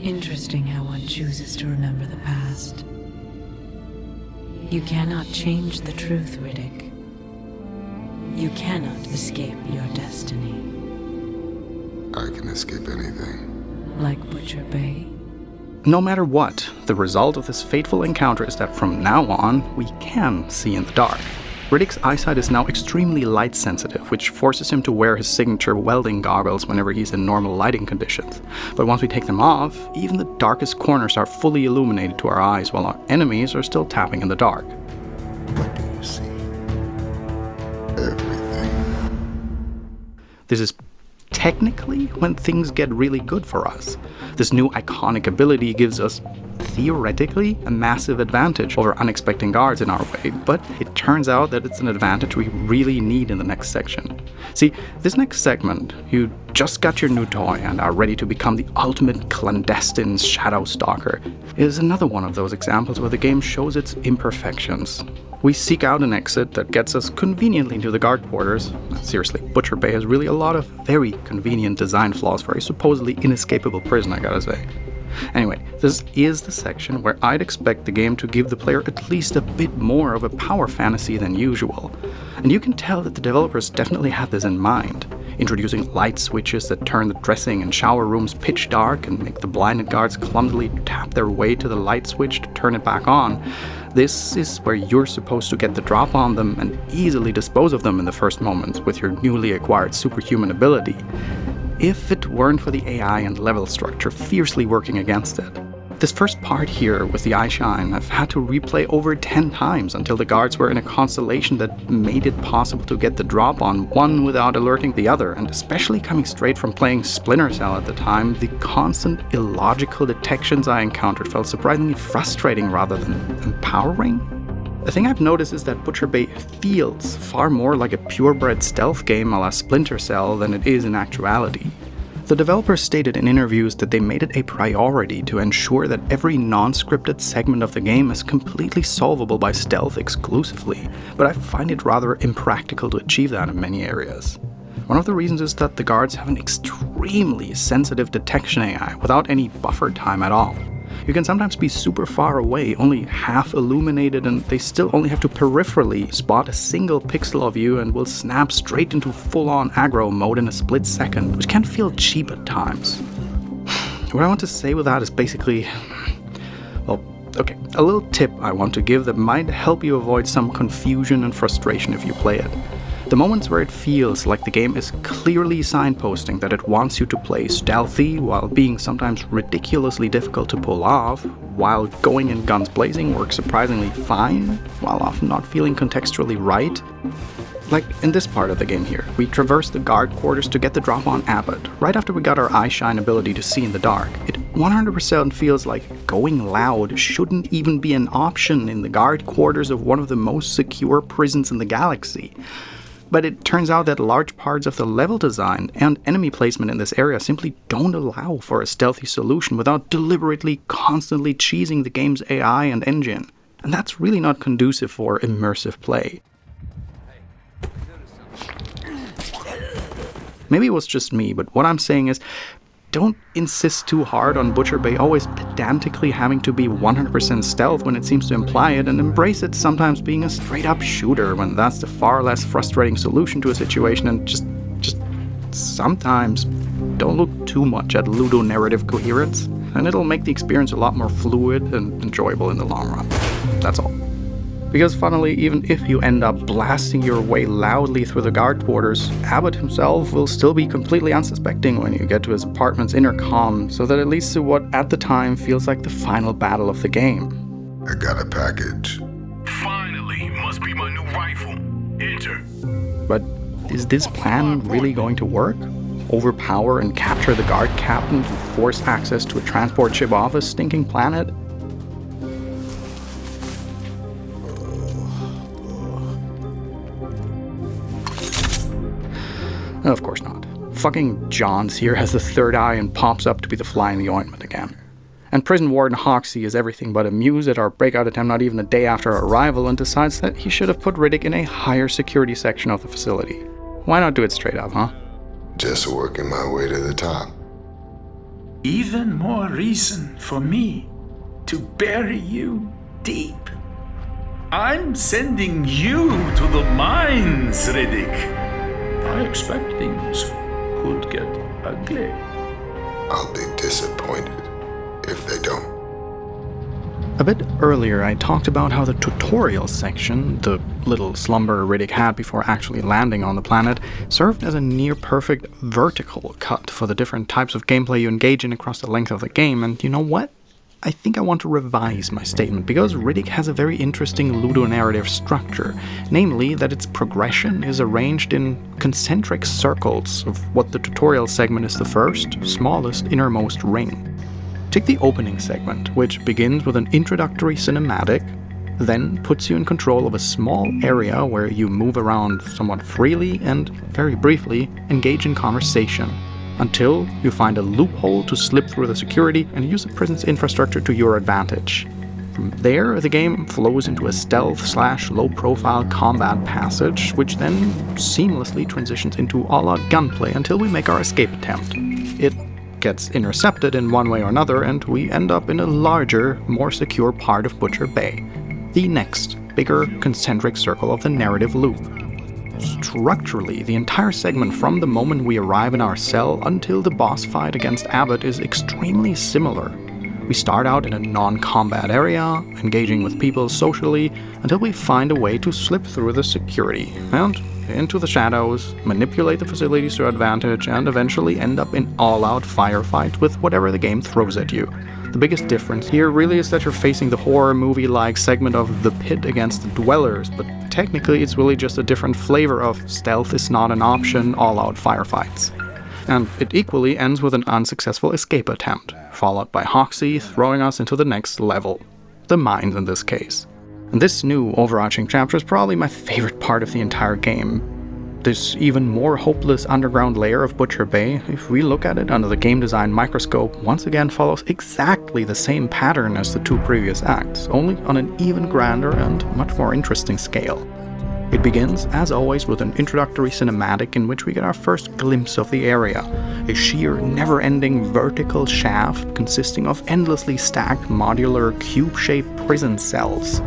Interesting how one chooses to remember the past. You cannot change the truth, Riddick. You cannot escape your destiny. I can escape anything. Like Butcher Bay? No matter what, the result of this fateful encounter is that from now on, we can see in the dark. Riddick's eyesight is now extremely light sensitive, which forces him to wear his signature welding goggles whenever he's in normal lighting conditions. But once we take them off, even the darkest corners are fully illuminated to our eyes, while our enemies are still tapping in the dark. What do you see? Everything. This is technically when things get really good for us. This new iconic ability gives us, theoretically, a massive advantage over unexpected guards in our way, but it turns out that it's an advantage we really need in the next section. See, this next segment, you just got your new toy and are ready to become the ultimate clandestine shadow stalker, is another one of those examples where the game shows its imperfections. We seek out an exit that gets us conveniently into the guard quarters. Seriously, Butcher Bay has really a lot of very convenient design flaws for a supposedly inescapable prison, I gotta say. Anyway, this is the section where I'd expect the game to give the player at least a bit more of a power fantasy than usual. And you can tell that the developers definitely had this in mind, introducing light switches that turn the dressing and shower rooms pitch dark and make the blinded guards clumsily tap their way to the light switch to turn it back on. This is where you're supposed to get the drop on them and easily dispose of them in the first moments with your newly acquired superhuman ability, if it weren't for the AI and level structure fiercely working against it. This first part here with the eye shine, I've had to replay over 10 times until the guards were in a constellation that made it possible to get the drop on one without alerting the other, and especially coming straight from playing Splinter Cell at the time, the constant illogical detections I encountered felt surprisingly frustrating rather than empowering. The thing I've noticed is that Butcher Bay feels far more like a purebred stealth game a la Splinter Cell than it is in actuality. The developers stated in interviews that they made it a priority to ensure that every non-scripted segment of the game is completely solvable by stealth exclusively, but I find it rather impractical to achieve that in many areas. One of the reasons is that the guards have an extremely sensitive detection AI without any buffer time at all. You can sometimes be super far away, only half illuminated, and they still only have to peripherally spot a single pixel of you and will snap straight into full-on aggro mode in a split second, which can feel cheap at times. What I want to say with that is basically, well, okay, a little tip I want to give that might help you avoid some confusion and frustration if you play it. The moments where it feels like the game is clearly signposting that it wants you to play stealthy while being sometimes ridiculously difficult to pull off, while going in guns blazing works surprisingly fine, while often not feeling contextually right. Like in this part of the game here, we traverse the guard quarters to get the drop on Abbott, right after we got our eye shine ability to see in the dark. It 100% feels like going loud shouldn't even be an option in the guard quarters of one of the most secure prisons in the galaxy. But it turns out that large parts of the level design and enemy placement in this area simply don't allow for a stealthy solution without deliberately constantly cheesing the game's AI and engine. And that's really not conducive for immersive play. Maybe it was just me, but what I'm saying is, don't insist too hard on Butcher Bay always pedantically having to be 100% stealth when it seems to imply it, and embrace it sometimes being a straight-up shooter when that's the far less frustrating solution to a situation, and just sometimes don't look too much at ludonarrative coherence, and it'll make the experience a lot more fluid and enjoyable in the long run. That's all. Because funnily, even if you end up blasting your way loudly through the guard quarters, Abbott himself will still be completely unsuspecting when you get to his apartment's intercom, so that it leads to what at the time feels like the final battle of the game. I got a package. Finally, must be my new rifle. Enter. But is this plan really going to work? Overpower and capture the guard captain to force access to a transport ship off a stinking planet? Of course not. Fucking Johns here has the third eye and pops up to be the fly in the ointment again. And Prison Warden Hoxie is everything but amused at our breakout attempt not even a day after our arrival, and decides that he should have put Riddick in a higher security section of the facility. Why not do it straight up, huh? Just working my way to the top. Even more reason for me to bury you deep. I'm sending you to the mines, Riddick. I expect things could get ugly. I'll be disappointed if they don't. A bit earlier, I talked about how the tutorial section, the little slumber Riddick had before actually landing on the planet, served as a near-perfect vertical cut for the different types of gameplay you engage in across the length of the game, and you know what? I think I want to revise my statement, because Riddick has a very interesting ludonarrative structure, namely that its progression is arranged in concentric circles of what the tutorial segment is the first, smallest, innermost ring. Take the opening segment, which begins with an introductory cinematic, then puts you in control of a small area where you move around somewhat freely and, very briefly, engage in conversation, until you find a loophole to slip through the security and use the prison's infrastructure to your advantage. From there, the game flows into a stealth/low-profile combat passage, which then seamlessly transitions into all-out gunplay until we make our escape attempt. It gets intercepted in one way or another, and we end up in a larger, more secure part of Butcher Bay, the next, bigger, concentric circle of the narrative loop. Structurally, the entire segment from the moment we arrive in our cell until the boss fight against Abbott is extremely similar. We start out in a non-combat area, engaging with people socially, until we find a way to slip through the security, and into the shadows, manipulate the facilities to our advantage, and eventually end up in all-out firefight with whatever the game throws at you. The biggest difference here really is that you're facing the horror movie-like segment of the pit against the dwellers, but technically it's really just a different flavor of stealth is not an option, all-out firefights. And it equally ends with an unsuccessful escape attempt, followed by Hoxie throwing us into the next level. The mines in this case. And this new overarching chapter is probably my favorite part of the entire game. This even more hopeless underground layer of Butcher Bay, if we look at it under the game design microscope, once again follows exactly the same pattern as the two previous acts, only on an even grander and much more interesting scale. It begins, as always, with an introductory cinematic in which we get our first glimpse of the area, a sheer, never-ending vertical shaft consisting of endlessly stacked modular, cube-shaped prison cells.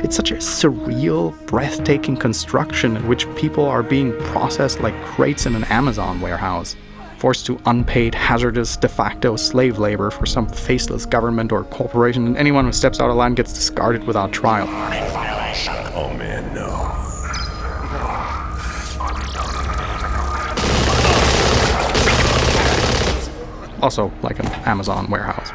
It's such a surreal, breathtaking construction in which people are being processed like crates in an Amazon warehouse, forced to unpaid, hazardous, de facto slave labor for some faceless government or corporation, and anyone who steps out of line gets discarded without trial. Oh man, no. Also like an Amazon warehouse.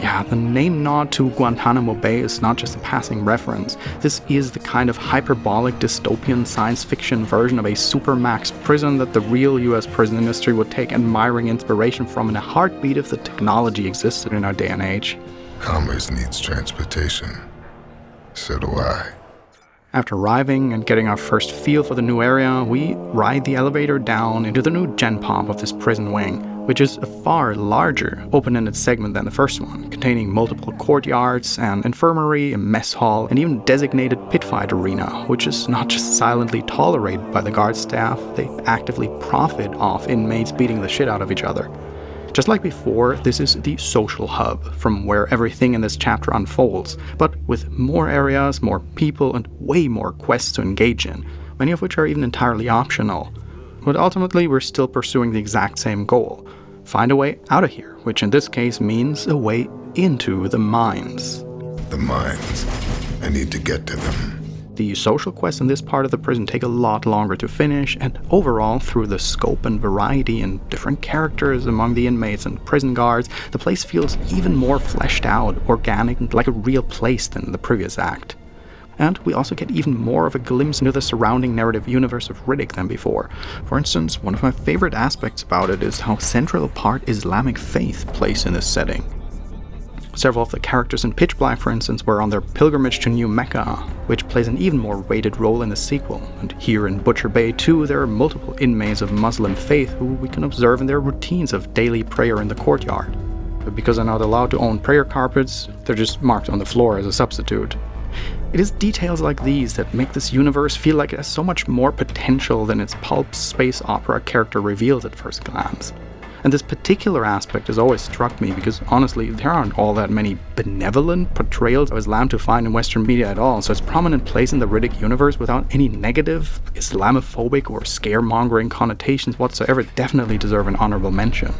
Yeah, the name nod to Guantanamo Bay is not just a passing reference. This is the kind of hyperbolic dystopian science fiction version of a supermax prison that the real US prison industry would take admiring inspiration from in a heartbeat if the technology existed in our day and age. Commerce needs transportation. So do I. After arriving and getting our first feel for the new area, we ride the elevator down into the new gen pop of this prison wing, which is a far larger, open-ended segment than the first one, containing multiple courtyards, an infirmary, a mess hall, and even designated pit fight arena, which is not just silently tolerated by the guard staff, they actively profit off inmates beating the shit out of each other. Just like before, this is the social hub, from where everything in this chapter unfolds, but with more areas, more people, and way more quests to engage in, many of which are even entirely optional. But ultimately, we're still pursuing the exact same goal. Find a way out of here, which in this case means a way into the mines. The mines. I need to get to them. The social quests in this part of the prison take a lot longer to finish, and overall, through the scope and variety and different characters among the inmates and prison guards, the place feels even more fleshed out, organic, and like a real place than the previous act. And we also get even more of a glimpse into the surrounding narrative universe of Riddick than before. For instance, one of my favorite aspects about it is how central a part Islamic faith plays in this setting. Several of the characters in Pitch Black, for instance, were on their pilgrimage to New Mecca, which plays an even more weighted role in the sequel. And here in Butcher Bay, too, there are multiple inmates of Muslim faith who we can observe in their routines of daily prayer in the courtyard. But because they're not allowed to own prayer carpets, they're just marked on the floor as a substitute. It is details like these that make this universe feel like it has so much more potential than its pulp space opera character reveals at first glance. And this particular aspect has always struck me because, honestly, there aren't all that many benevolent portrayals of Islam to find in Western media at all, so its prominent place in the Riddick universe without any negative, Islamophobic, or scaremongering connotations whatsoever definitely deserve an honorable mention.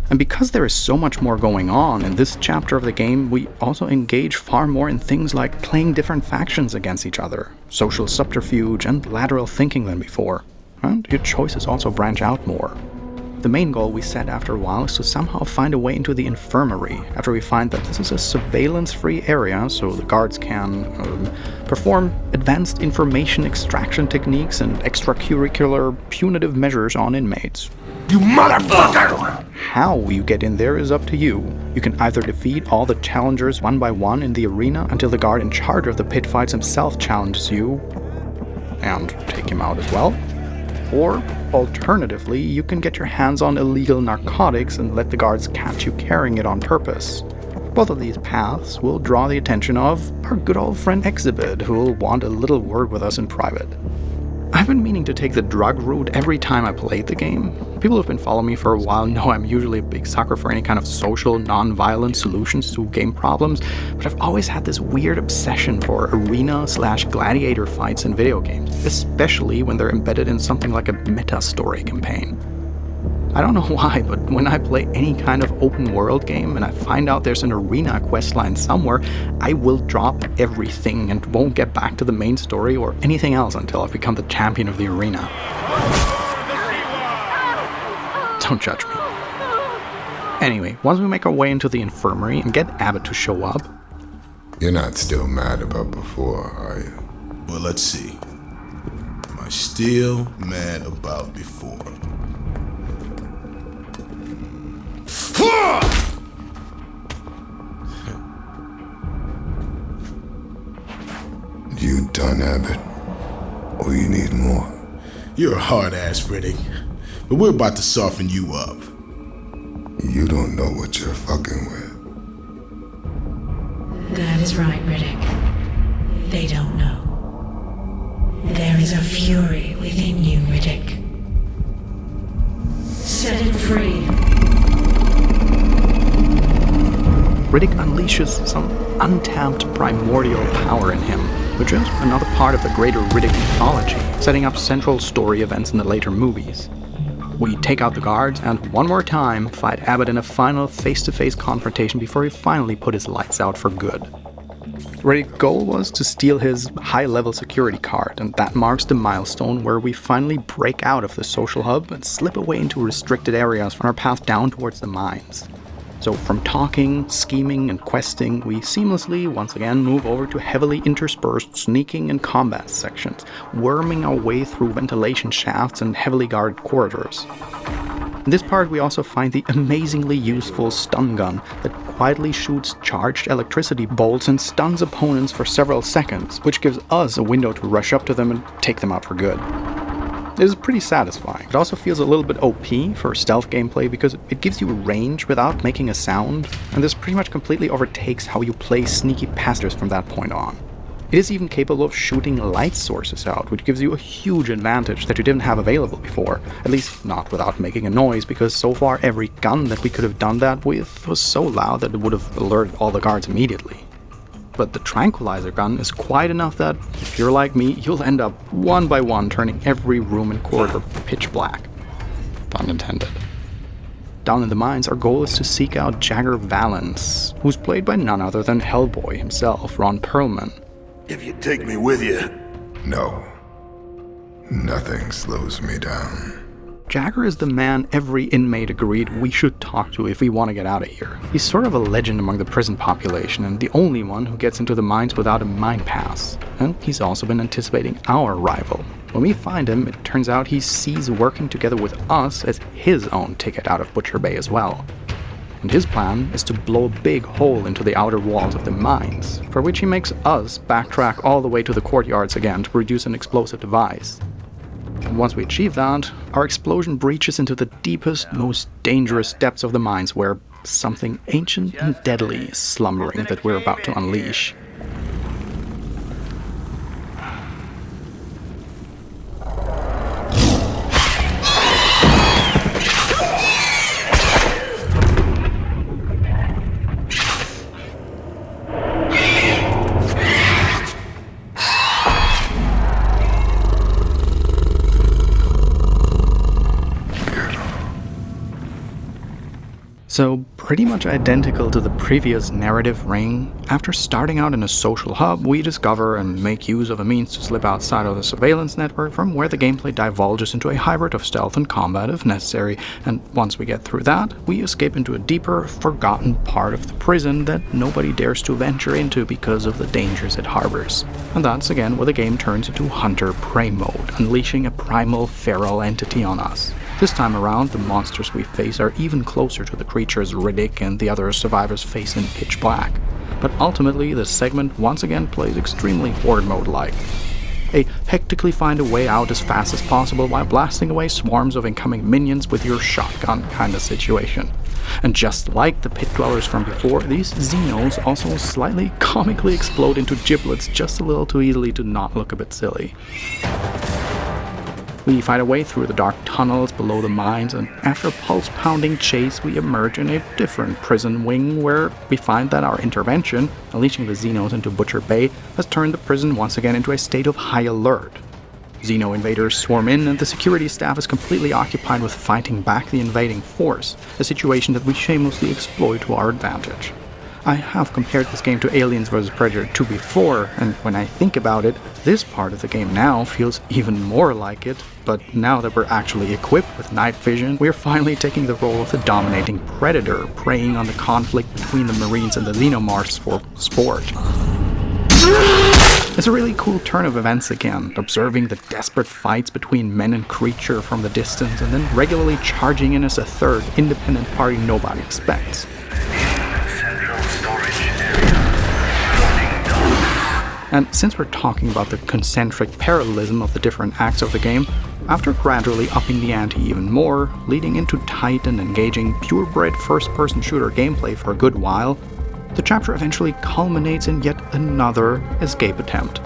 And because there is so much more going on in this chapter of the game, we also engage far more in things like playing different factions against each other, social subterfuge, and lateral thinking than before. And your choices also branch out more. The main goal we set after a while is to somehow find a way into the infirmary, after we find that this is a surveillance-free area, so the guards can perform advanced information extraction techniques and extracurricular punitive measures on inmates. You motherfucker! How you get in there is up to you. You can either defeat all the challengers one by one in the arena until the guard in charge of the pit fights himself challenges you and take him out as well. Or, alternatively, you can get your hands on illegal narcotics and let the guards catch you carrying it on purpose. Both of these paths will draw the attention of our good old friend Exhibit, who will want a little word with us in private. I've been meaning to take the drug route every time I played the game. People who've been following me for a while know I'm usually a big sucker for any kind of social, non-violent solutions to game problems, but I've always had this weird obsession for arena/gladiator fights in video games, especially when they're embedded in something like a meta-story campaign. I don't know why, but when I play any kind of open world game and I find out there's an arena questline somewhere, I will drop everything and won't get back to the main story or anything else until I've become the champion of the arena. Don't judge me. Anyway, once we make our way into the infirmary and get Abbott to show up... You're not still mad about before, are you? Well, let's see. Am I still mad about before? You done, Abbott? Or you need more? You're a hard-ass, Riddick. But we're about to soften you up. You don't know what you're fucking with. That is right, Riddick. They don't know. There is a fury within you, Riddick. Set it free. Riddick unleashes some untapped primordial power in him, which is another part of the greater Riddick mythology, setting up central story events in the later movies. We take out the guards and, one more time, fight Abbott in a final face-to-face confrontation before he finally put his lights out for good. Riddick's goal was to steal his high-level security card, and that marks the milestone where we finally break out of the social hub and slip away into restricted areas on our path down towards the mines. So from talking, scheming, and questing, we seamlessly once again move over to heavily interspersed sneaking and combat sections, worming our way through ventilation shafts and heavily guarded corridors. In this part we also find the amazingly useful stun gun that quietly shoots charged electricity bolts and stuns opponents for several seconds, which gives us a window to rush up to them and take them out for good. It is pretty satisfying. It also feels a little bit OP for stealth gameplay because it gives you range without making a sound, and this pretty much completely overtakes how you play sneaky passengers from that point on. It is even capable of shooting light sources out, which gives you a huge advantage that you didn't have available before, at least not without making a noise, because so far every gun that we could have done that with was so loud that it would have alerted all the guards immediately. But the tranquilizer gun is quiet enough that, if you're like me, you'll end up one by one turning every room and corridor pitch black. Pun intended. Down in the mines, our goal is to seek out Jagger Valance, who's played by none other than Hellboy himself, Ron Perlman. If you take me with you. No. Nothing slows me down. Jagger is the man every inmate agreed we should talk to if we want to get out of here. He's sort of a legend among the prison population and the only one who gets into the mines without a mine pass. And he's also been anticipating our arrival. When we find him, it turns out he sees working together with us as his own ticket out of Butcher Bay as well. And his plan is to blow a big hole into the outer walls of the mines, for which he makes us backtrack all the way to the courtyards again to produce an explosive device. And once we achieve that, our explosion breaches into the deepest, most dangerous depths of the mines where something ancient and deadly is slumbering that we're about to unleash. So, pretty much identical to the previous narrative ring, after starting out in a social hub, we discover and make use of a means to slip outside of the surveillance network, from where the gameplay divulges into a hybrid of stealth and combat if necessary, and once we get through that, we escape into a deeper, forgotten part of the prison that nobody dares to venture into because of the dangers it harbors. And that's again where the game turns into hunter-prey mode, unleashing a primal feral entity on us. This time around, the monsters we face are even closer to the creatures Riddick and the other survivors face in Pitch Black. But ultimately, this segment once again plays extremely horde mode-like. A hectically find a way out as fast as possible while blasting away swarms of incoming minions with your shotgun kind of situation. And just like the pit dwellers from before, these Xenos also slightly comically explode into giblets just a little too easily to not look a bit silly. We fight our way through the dark tunnels below the mines, and after a pulse-pounding chase, we emerge in a different prison wing where we find that our intervention, unleashing the Xenos into Butcher Bay, has turned the prison once again into a state of high alert. Xeno invaders swarm in, and the security staff is completely occupied with fighting back the invading force, a situation that we shamelessly exploit to our advantage. I have compared this game to Aliens vs. Predator 2 before, and when I think about it, this part of the game now feels even more like it, but now that we're actually equipped with night vision, we're finally taking the role of the dominating predator, preying on the conflict between the Marines and the Xenomorphs for sport. It's a really cool turn of events again, observing the desperate fights between men and creature from the distance, and then regularly charging in as a third, independent party nobody expects. And since we're talking about the concentric parallelism of the different acts of the game, after gradually upping the ante even more, leading into tight and engaging, purebred first-person shooter gameplay for a good while, the chapter eventually culminates in yet another escape attempt.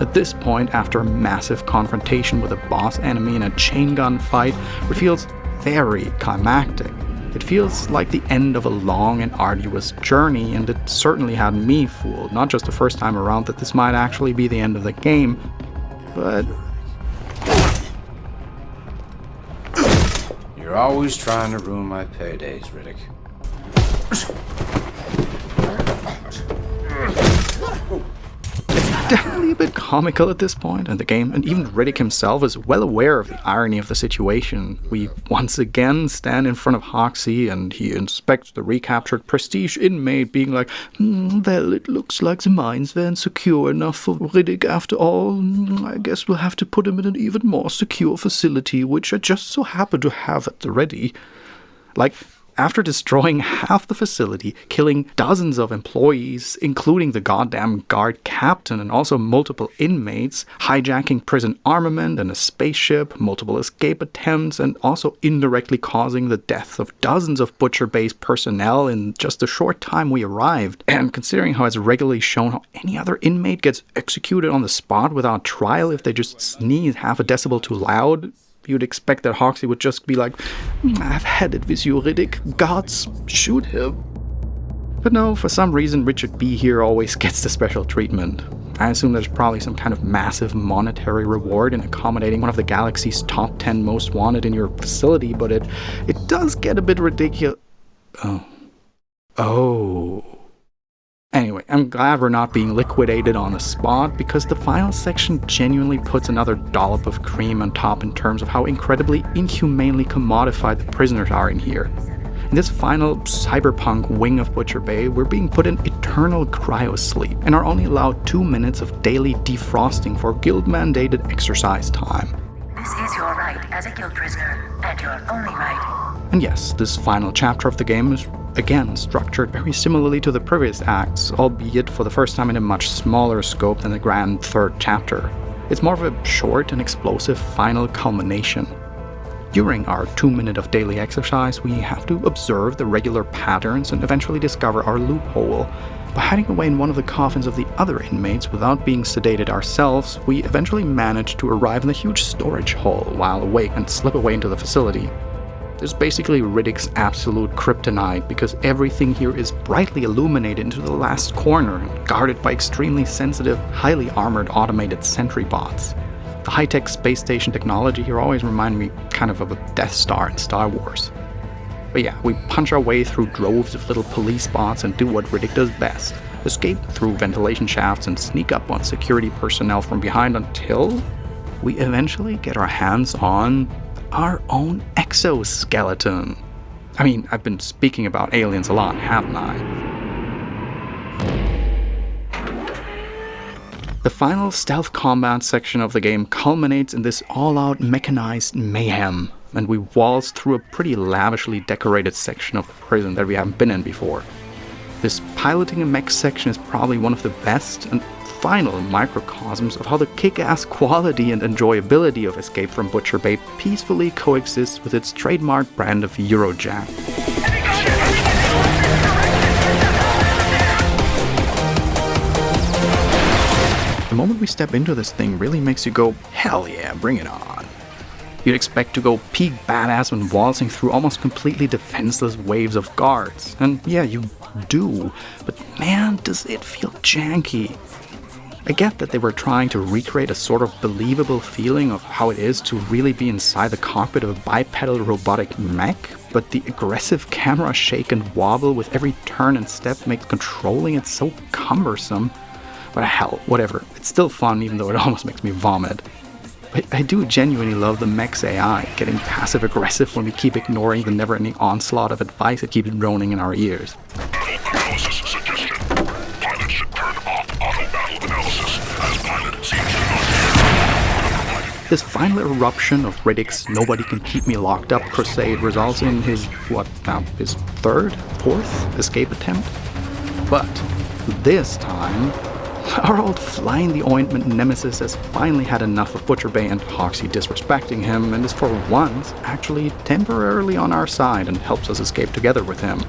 At this point, after a massive confrontation with a boss enemy in a chain gun fight, it feels very climactic. It feels like the end of a long and arduous journey, and it certainly had me fooled, not just the first time around that this might actually be the end of the game, but... You're always trying to ruin my paydays, Riddick. It's definitely a bit comical at this point in the game, and even Riddick himself is well aware of the irony of the situation. We once again stand in front of Hoxie, and he inspects the recaptured prestige inmate, being like, well, it looks like the mines weren't secure enough for Riddick after all. I guess we'll have to put him in an even more secure facility, which I just so happen to have at the ready. Like, after destroying half the facility, killing dozens of employees, including the goddamn guard captain and also multiple inmates, hijacking prison armament and a spaceship, multiple escape attempts, and also indirectly causing the death of dozens of Butcher-based personnel in just the short time we arrived, and considering how it's regularly shown how any other inmate gets executed on the spot without trial if they just sneeze half a decibel too loud, you'd expect that Hoxie would just be like, I've had it with you, Riddick. Gods, shoot him. But no, for some reason, Richard B. here always gets the special treatment. I assume there's probably some kind of massive monetary reward in accommodating one of the galaxy's top 10 most wanted in your facility, but it does get a bit ridiculous. Oh. Anyway, I'm glad we're not being liquidated on the spot, because the final section genuinely puts another dollop of cream on top in terms of how incredibly inhumanely commodified the prisoners are in here. In this final cyberpunk wing of Butcher Bay, we're being put in eternal cryosleep and are only allowed 2 minutes of daily defrosting for guild-mandated exercise time. This is your right as a guild prisoner, and your only right. And yes, this final chapter of the game is again structured very similarly to the previous acts, albeit for the first time in a much smaller scope than the grand third chapter. It's more of a short and explosive final culmination. During our 2 minute of daily exercise, we have to observe the regular patterns and eventually discover our loophole. By hiding away in one of the coffins of the other inmates without being sedated ourselves, we eventually manage to arrive in the huge storage hall while awake and slip away into the facility. This is basically Riddick's absolute kryptonite, because everything here is brightly illuminated into the last corner and guarded by extremely sensitive, highly armored automated sentry bots. The high-tech space station technology here always reminded me kind of a Death Star in Star Wars. But yeah, we punch our way through droves of little police bots and do what Riddick does best. Escape through ventilation shafts and sneak up on security personnel from behind until we eventually get our hands on our own exoskeleton. I mean, I've been speaking about aliens a lot, haven't I? The final stealth combat section of the game culminates in this all-out mechanized mayhem, and we waltz through a pretty lavishly decorated section of the prison that we haven't been in before. This piloting a mech section is probably one of the best and final microcosms of how the kick-ass quality and enjoyability of Escape from Butcher Bay peacefully coexists with its trademark brand of Eurojank. The moment we step into this thing really makes you go, hell yeah, bring it on. You'd expect to go peak badass when waltzing through almost completely defenseless waves of guards. And yeah, you do, but man, does it feel janky. I get that they were trying to recreate a sort of believable feeling of how it is to really be inside the cockpit of a bipedal robotic mech, but the aggressive camera shake and wobble with every turn and step makes controlling it so cumbersome. But hell, whatever, it's still fun even though it almost makes me vomit. I do genuinely love the mech's AI, getting passive-aggressive when we keep ignoring the never-ending onslaught of advice that keeps droning in our ears. Analysis suggestion. Pilot should turn off auto-battle analysis, as pilot seems to not. This final eruption of Riddick's "nobody can keep me locked up" crusade results in his third, fourth escape attempt? But this time, our old fly-in-the-ointment nemesis has finally had enough of Butcher Bay and Hoxie disrespecting him and is for once actually temporarily on our side and helps us escape together with him.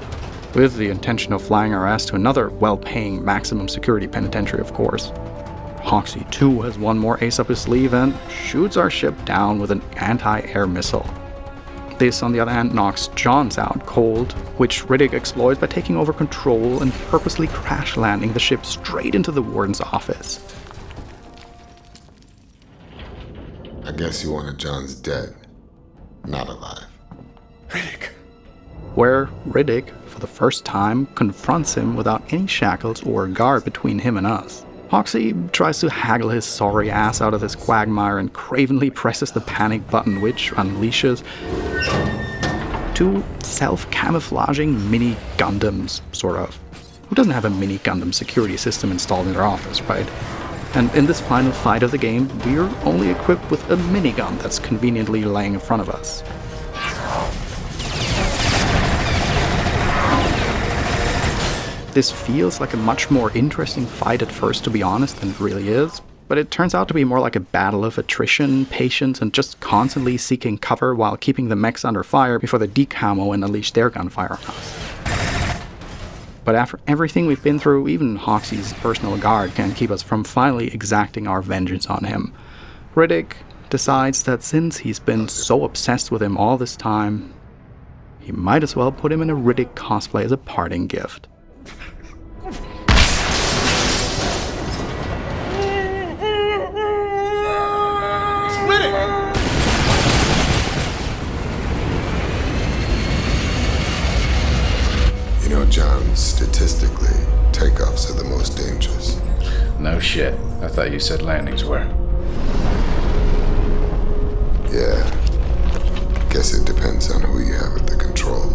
With the intention of flying our ass to another well-paying maximum security penitentiary, of course. Hoxie too has one more ace up his sleeve and shoots our ship down with an anti-air missile. This, on the other hand, knocks Johns out cold, which Riddick exploits by taking over control and purposely crash-landing the ship straight into the warden's office. I guess you wanted Johns dead, not alive. Riddick. Where Riddick, for the first time, confronts him without any shackles or guard between him and us. Hoxie tries to haggle his sorry ass out of this quagmire and cravenly presses the panic button, which unleashes two self-camouflaging mini Gundams, sort of. Who doesn't have a mini Gundam security system installed in their office, right? And in this final fight of the game, we're only equipped with a minigun that's conveniently laying in front of us. This feels like a much more interesting fight at first, to be honest, than it really is, but it turns out to be more like a battle of attrition, patience, and just constantly seeking cover while keeping the mechs under fire before they decamo and unleash their gunfire on us. But after everything we've been through, even Hoxie's personal guard can't keep us from finally exacting our vengeance on him. Riddick decides that since he's been so obsessed with him all this time, he might as well put him in a Riddick cosplay as a parting gift. You know, John, statistically, takeoffs are the most dangerous. No shit. I thought you said landings were. Yeah. Guess it depends on who you have at the control.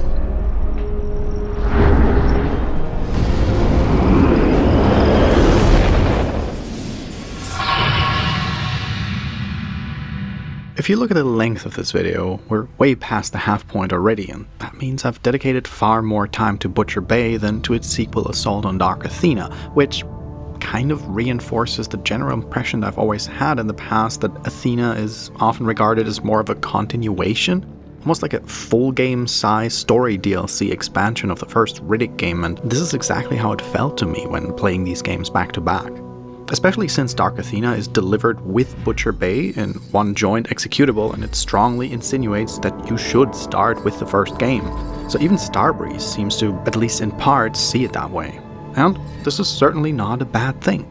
If you look at the length of this video, we're way past the half point already, and that means I've dedicated far more time to Butcher Bay than to its sequel Assault on Dark Athena, which kind of reinforces the general impression I've always had in the past that Athena is often regarded as more of a continuation, almost like a full game size story DLC expansion of the first Riddick game, and this is exactly how it felt to me when playing these games back to back. Especially since Dark Athena is delivered with Butcher Bay in one joint executable, and it strongly insinuates that you should start with the first game. So even Starbreeze seems to, at least in part, see it that way. And this is certainly not a bad thing.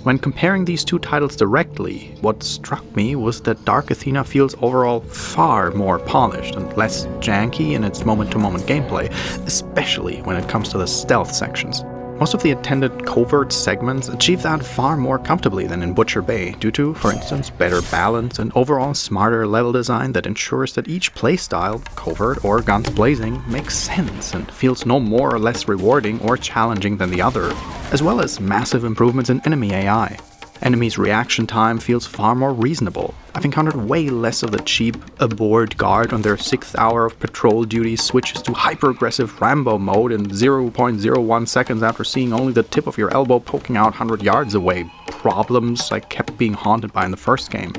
When comparing these two titles directly, what struck me was that Dark Athena feels overall far more polished and less janky in its moment-to-moment gameplay, especially when it comes to the stealth sections. Most of the intended covert segments achieve that far more comfortably than in Butcher Bay, due to, for instance, better balance and overall smarter level design that ensures that each playstyle, covert or guns blazing, makes sense and feels no more or less rewarding or challenging than the other, as well as massive improvements in enemy AI. Enemies' reaction time feels far more reasonable. I've encountered way less of the cheap, aboard guard on their 6th hour of patrol duty switches to hyper-aggressive Rambo mode in 0.01 seconds after seeing only the tip of your elbow poking out 100 yards away. Problems I kept being haunted by in the first game.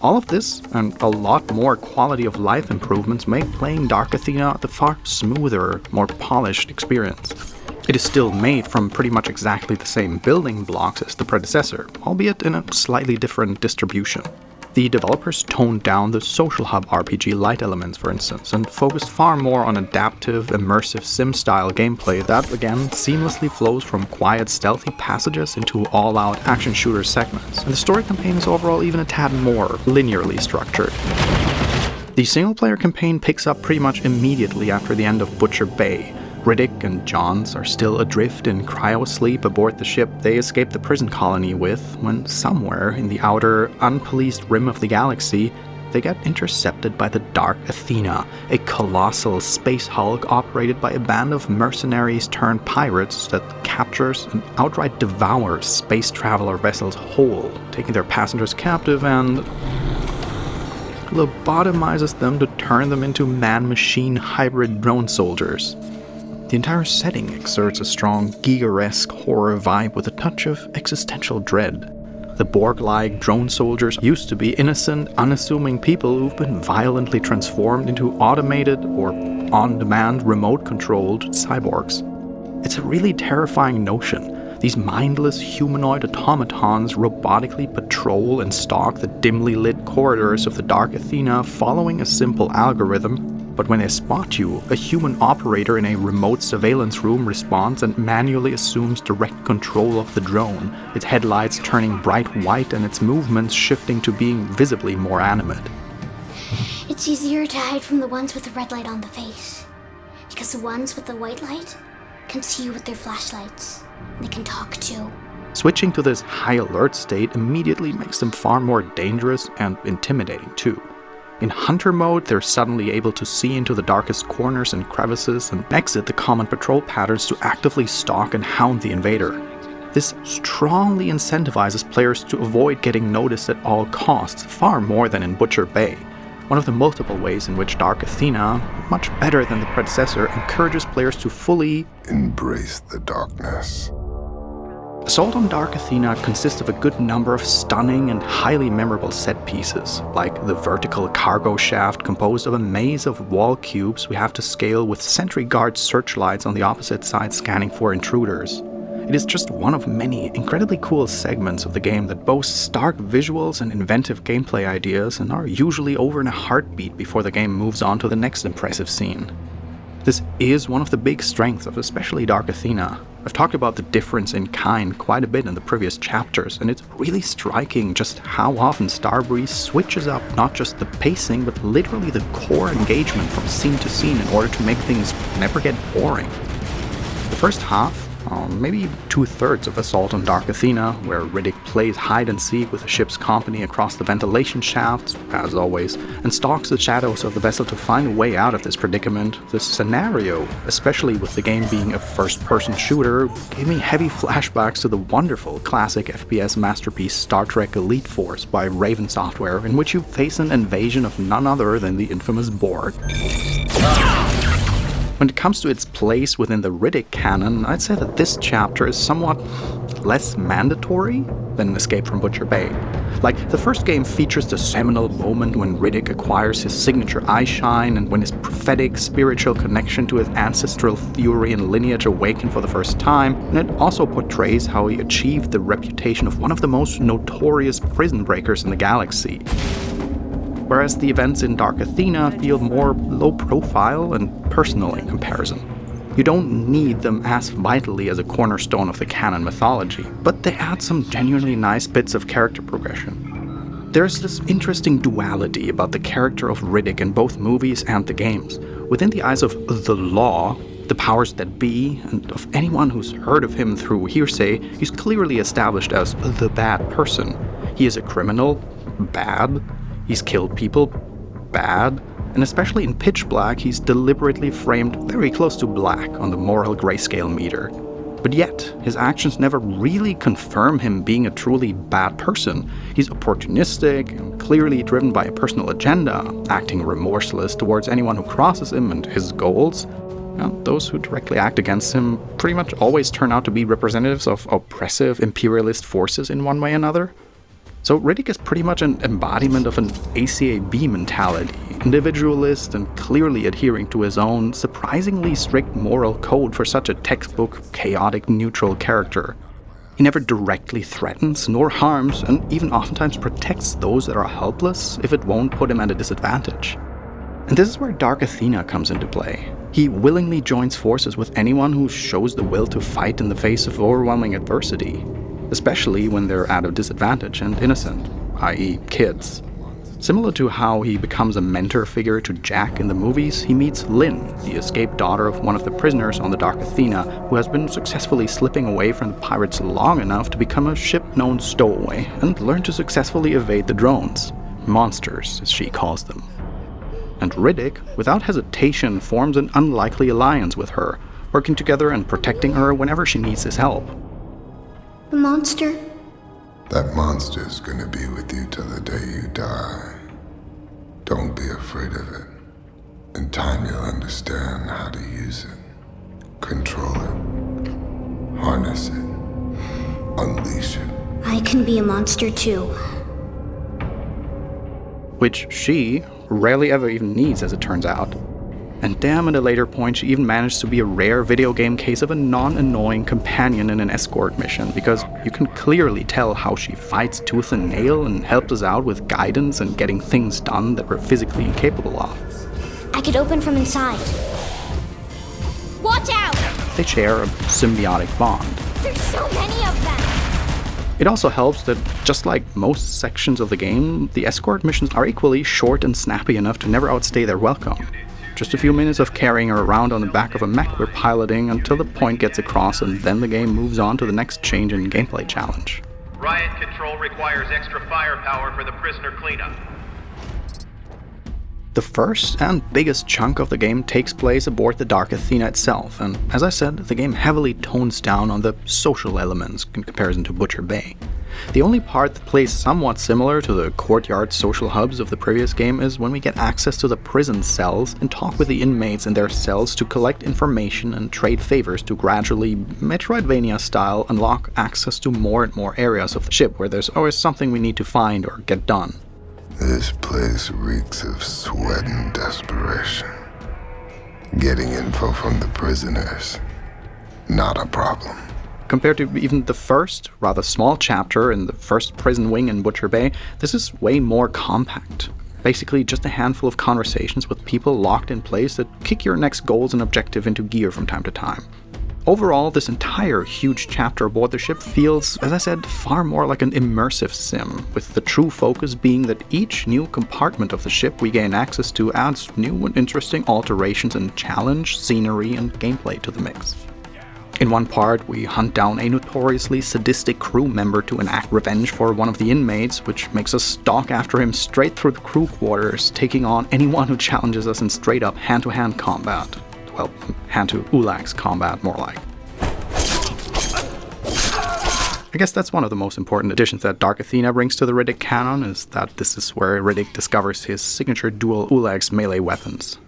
All of this, and a lot more quality of life improvements, make playing Dark Athena the far smoother, more polished experience. It is still made from pretty much exactly the same building blocks as the predecessor, albeit in a slightly different distribution. The developers toned down the social hub RPG light elements, for instance, and focused far more on adaptive, immersive sim-style gameplay that, again, seamlessly flows from quiet, stealthy passages into all-out action shooter segments, and the story campaign is overall even a tad more linearly structured. The single-player campaign picks up pretty much immediately after the end of Butcher Bay. Riddick and Johns are still adrift in cryo-sleep aboard the ship they escaped the prison colony with, when somewhere in the outer, unpoliced rim of the galaxy, they get intercepted by the Dark Athena, a colossal space hulk operated by a band of mercenaries turned pirates that captures and outright devours space traveler vessels whole, taking their passengers captive and lobotomizes them to turn them into man-machine hybrid drone soldiers. The entire setting exerts a strong Giger-esque horror vibe with a touch of existential dread. The Borg-like drone soldiers used to be innocent, unassuming people who've been violently transformed into automated or on-demand remote-controlled cyborgs. It's a really terrifying notion. These mindless humanoid automatons robotically patrol and stalk the dimly lit corridors of the Dark Athena following a simple algorithm. But when they spot you, a human operator in a remote surveillance room responds and manually assumes direct control of the drone, its headlights turning bright white and its movements shifting to being visibly more animate. It's easier to hide from the ones with the red light on the face, because the ones with the white light can see you with their flashlights. They can talk too. Switching to this high alert state immediately makes them far more dangerous and intimidating too. In hunter mode, they're suddenly able to see into the darkest corners and crevices and exit the common patrol patterns to actively stalk and hound the invader. This strongly incentivizes players to avoid getting noticed at all costs, far more than in Butcher Bay. One of the multiple ways in which Dark Athena, much better than the predecessor, encourages players to fully embrace the darkness. Assault on Dark Athena consists of a good number of stunning and highly memorable set pieces, like the vertical cargo shaft composed of a maze of wall cubes we have to scale with sentry guard searchlights on the opposite side scanning for intruders. It is just one of many incredibly cool segments of the game that boast stark visuals and inventive gameplay ideas and are usually over in a heartbeat before the game moves on to the next impressive scene. This is one of the big strengths of especially Dark Athena. I've talked about the difference in kind quite a bit in the previous chapters, and it's really striking just how often Starbreeze switches up not just the pacing, but literally the core engagement from scene to scene in order to make things never get boring. The first half, maybe 2/3 of Assault on Dark Athena, where Riddick plays hide-and-seek with the ship's company across the ventilation shafts, as always, and stalks the shadows of the vessel to find a way out of this predicament. The scenario, especially with the game being a first-person shooter, gave me heavy flashbacks to the wonderful classic FPS masterpiece Star Trek Elite Force by Raven Software, in which you face an invasion of none other than the infamous Borg. When it comes to its place within the Riddick canon, I'd say that this chapter is somewhat less mandatory than Escape from Butcher Bay. Like, the first game features the seminal moment when Riddick acquires his signature eyeshine and when his prophetic spiritual connection to his ancestral fury and lineage awaken for the first time, and it also portrays how he achieved the reputation of one of the most notorious prison breakers in the galaxy. Whereas the events in Dark Athena feel more low-profile and personal in comparison. You don't need them as vitally as a cornerstone of the canon mythology, but they add some genuinely nice bits of character progression. There's this interesting duality about the character of Riddick in both movies and the games. Within the eyes of the law, the powers that be, and of anyone who's heard of him through hearsay, he's clearly established as the bad person. He is a criminal, bad. He's killed people, bad. And especially in Pitch Black, he's deliberately framed very close to black on the moral grayscale meter. But yet, his actions never really confirm him being a truly bad person. He's opportunistic and clearly driven by a personal agenda, acting remorseless towards anyone who crosses him and his goals. And those who directly act against him pretty much always turn out to be representatives of oppressive imperialist forces in one way or another. So Riddick is pretty much an embodiment of an ACAB mentality, individualist and clearly adhering to his own surprisingly strict moral code for such a textbook, chaotic, neutral character. He never directly threatens nor harms, and even oftentimes protects those that are helpless if it won't put him at a disadvantage. And this is where Dark Athena comes into play. He willingly joins forces with anyone who shows the will to fight in the face of overwhelming adversity, especially when they're at a disadvantage and innocent, i.e. kids. Similar to how he becomes a mentor figure to Jack in the movies, he meets Lynn, the escaped daughter of one of the prisoners on the Dark Athena, who has been successfully slipping away from the pirates long enough to become a ship-known stowaway and learn to successfully evade the drones. Monsters, as she calls them. And Riddick, without hesitation, forms an unlikely alliance with her, working together and protecting her whenever she needs his help. The monster? That monster's gonna be with you till the day you die. Don't be afraid of it. In time you'll understand how to use it. Control it. Harness it. Unleash it. I can be a monster too. Which she rarely ever even needs, as it turns out. And damn, at a later point, she even managed to be a rare video game case of a non-annoying companion in an escort mission, because you can clearly tell how she fights tooth and nail and helps us out with guidance and getting things done that we're physically incapable of. I could open from inside. Watch out! They share a symbiotic bond. There's so many of them! It also helps that, just like most sections of the game, the escort missions are equally short and snappy enough to never outstay their welcome. Just a few minutes of carrying her around on the back of a mech we're piloting until the point gets across, and then the game moves on to the next change in gameplay challenge. Riot control requires extra firepower for the prisoner cleanup. The first and biggest chunk of the game takes place aboard the Dark Athena itself, and as I said, the game heavily tones down on the social elements in comparison to Butcher Bay. The only part that plays somewhat similar to the courtyard social hubs of the previous game is when we get access to the prison cells and talk with the inmates in their cells to collect information and trade favors to gradually, Metroidvania-style, unlock access to more and more areas of the ship where there's always something we need to find or get done. This place reeks of sweat and desperation. Getting info from the prisoners, not a problem. Compared to even the first, rather small chapter in the first prison wing in Butcher Bay, this is way more compact. Basically just a handful of conversations with people locked in place that kick your next goals and objective into gear from time to time. Overall, this entire huge chapter aboard the ship feels, as I said, far more like an immersive sim, with the true focus being that each new compartment of the ship we gain access to adds new and interesting alterations and challenge, scenery, and gameplay to the mix. In one part, we hunt down a notoriously sadistic crew member to enact revenge for one of the inmates, which makes us stalk after him straight through the crew quarters, taking on anyone who challenges us in straight-up hand-to-hand combat. Well, hand-to-Ulax combat, more like. I guess that's one of the most important additions that Dark Athena brings to the Riddick canon, is that this is where Riddick discovers his signature dual Ulax melee weapons.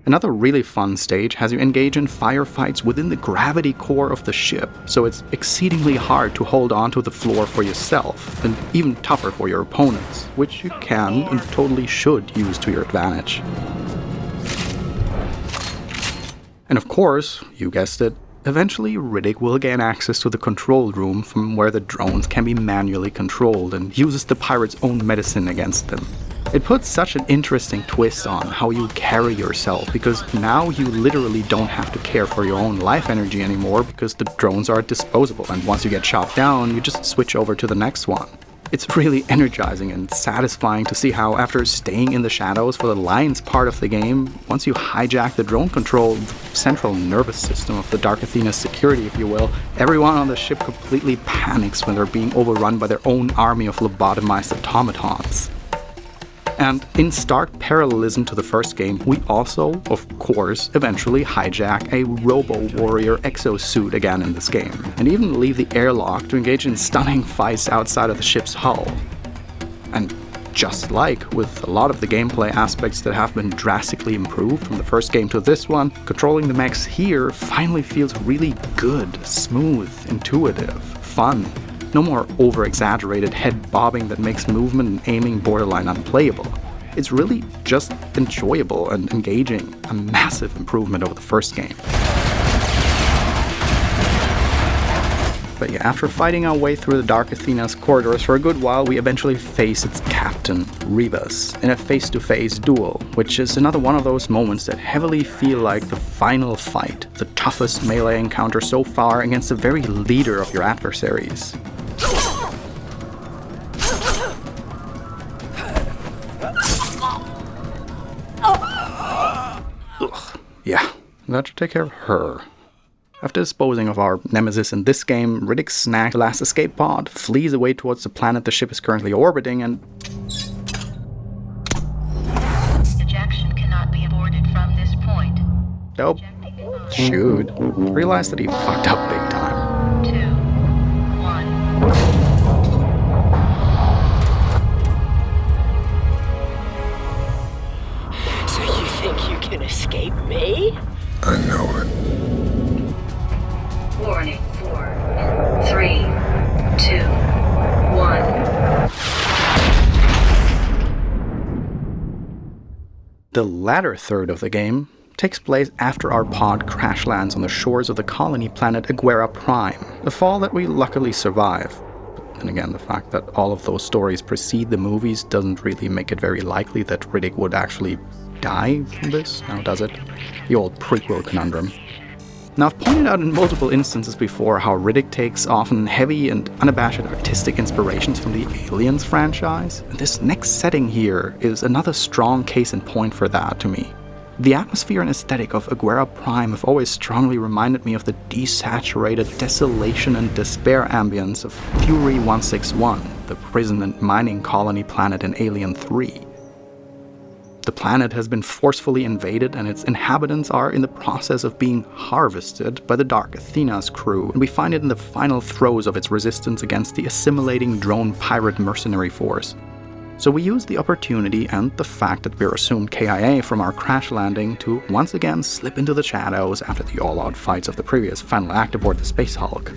Another really fun stage has you engage in firefights within the gravity core of the ship, so it's exceedingly hard to hold onto the floor for yourself, and even tougher for your opponents, which you can and totally should use to your advantage. And of course, you guessed it, eventually Riddick will gain access to the control room from where the drones can be manually controlled and uses the pirates' own medicine against them. It puts such an interesting twist on how you carry yourself, because now you literally don't have to care for your own life energy anymore because the drones are disposable, and once you get shot down, you just switch over to the next one. It's really energizing and satisfying to see how, after staying in the shadows for the lion's part of the game, once you hijack the drone control, the central nervous system of the Dark Athena's security, if you will, everyone on the ship completely panics when they're being overrun by their own army of lobotomized automatons. And in stark parallelism to the first game, we also, of course, eventually hijack a Robo-Warrior exosuit again in this game, and even leave the airlock to engage in stunning fights outside of the ship's hull. And just like with a lot of the gameplay aspects that have been drastically improved from the first game to this one, controlling the mechs here finally feels really good, smooth, intuitive, fun. No more over-exaggerated head bobbing that makes movement and aiming borderline unplayable. It's really just enjoyable and engaging, a massive improvement over the first game. But yeah, after fighting our way through the Dark Athena's corridors for a good while, we eventually face its captain, Rebus, in a face-to-face duel, which is another one of those moments that heavily feel like the final fight, the toughest melee encounter so far against the very leader of your adversaries. Ugh, yeah, that should take care of her. After disposing of our nemesis in this game, Riddick snags the last escape pod, flees away towards the planet the ship is currently orbiting, and... Ejection cannot be aborted from this point. Nope. Shoot. Realized that he fucked up big time. 2, 1. So you think you can escape me? I know it. Warning 4, 3, 2, 1. The latter third of the game takes place after our pod crash lands on the shores of the colony planet Aguera Prime, a fall that we luckily survive. But then again, the fact that all of those stories precede the movies doesn't really make it very likely that Riddick would actually die from this, now does it? The old prequel conundrum. Now, I've pointed out in multiple instances before how Riddick takes often heavy and unabashed artistic inspirations from the Aliens franchise, and this next setting here is another strong case in point for that to me. The atmosphere and aesthetic of Aguera Prime have always strongly reminded me of the desaturated desolation and despair ambience of Fury 161, the prison and mining colony planet in Alien 3. The planet has been forcefully invaded and its inhabitants are in the process of being harvested by the Dark Athena's crew, and we find it in the final throes of its resistance against the assimilating drone pirate mercenary force. So we use the opportunity and the fact that we're assumed KIA from our crash landing to once again slip into the shadows after the all-out fights of the previous final act aboard the Space Hulk.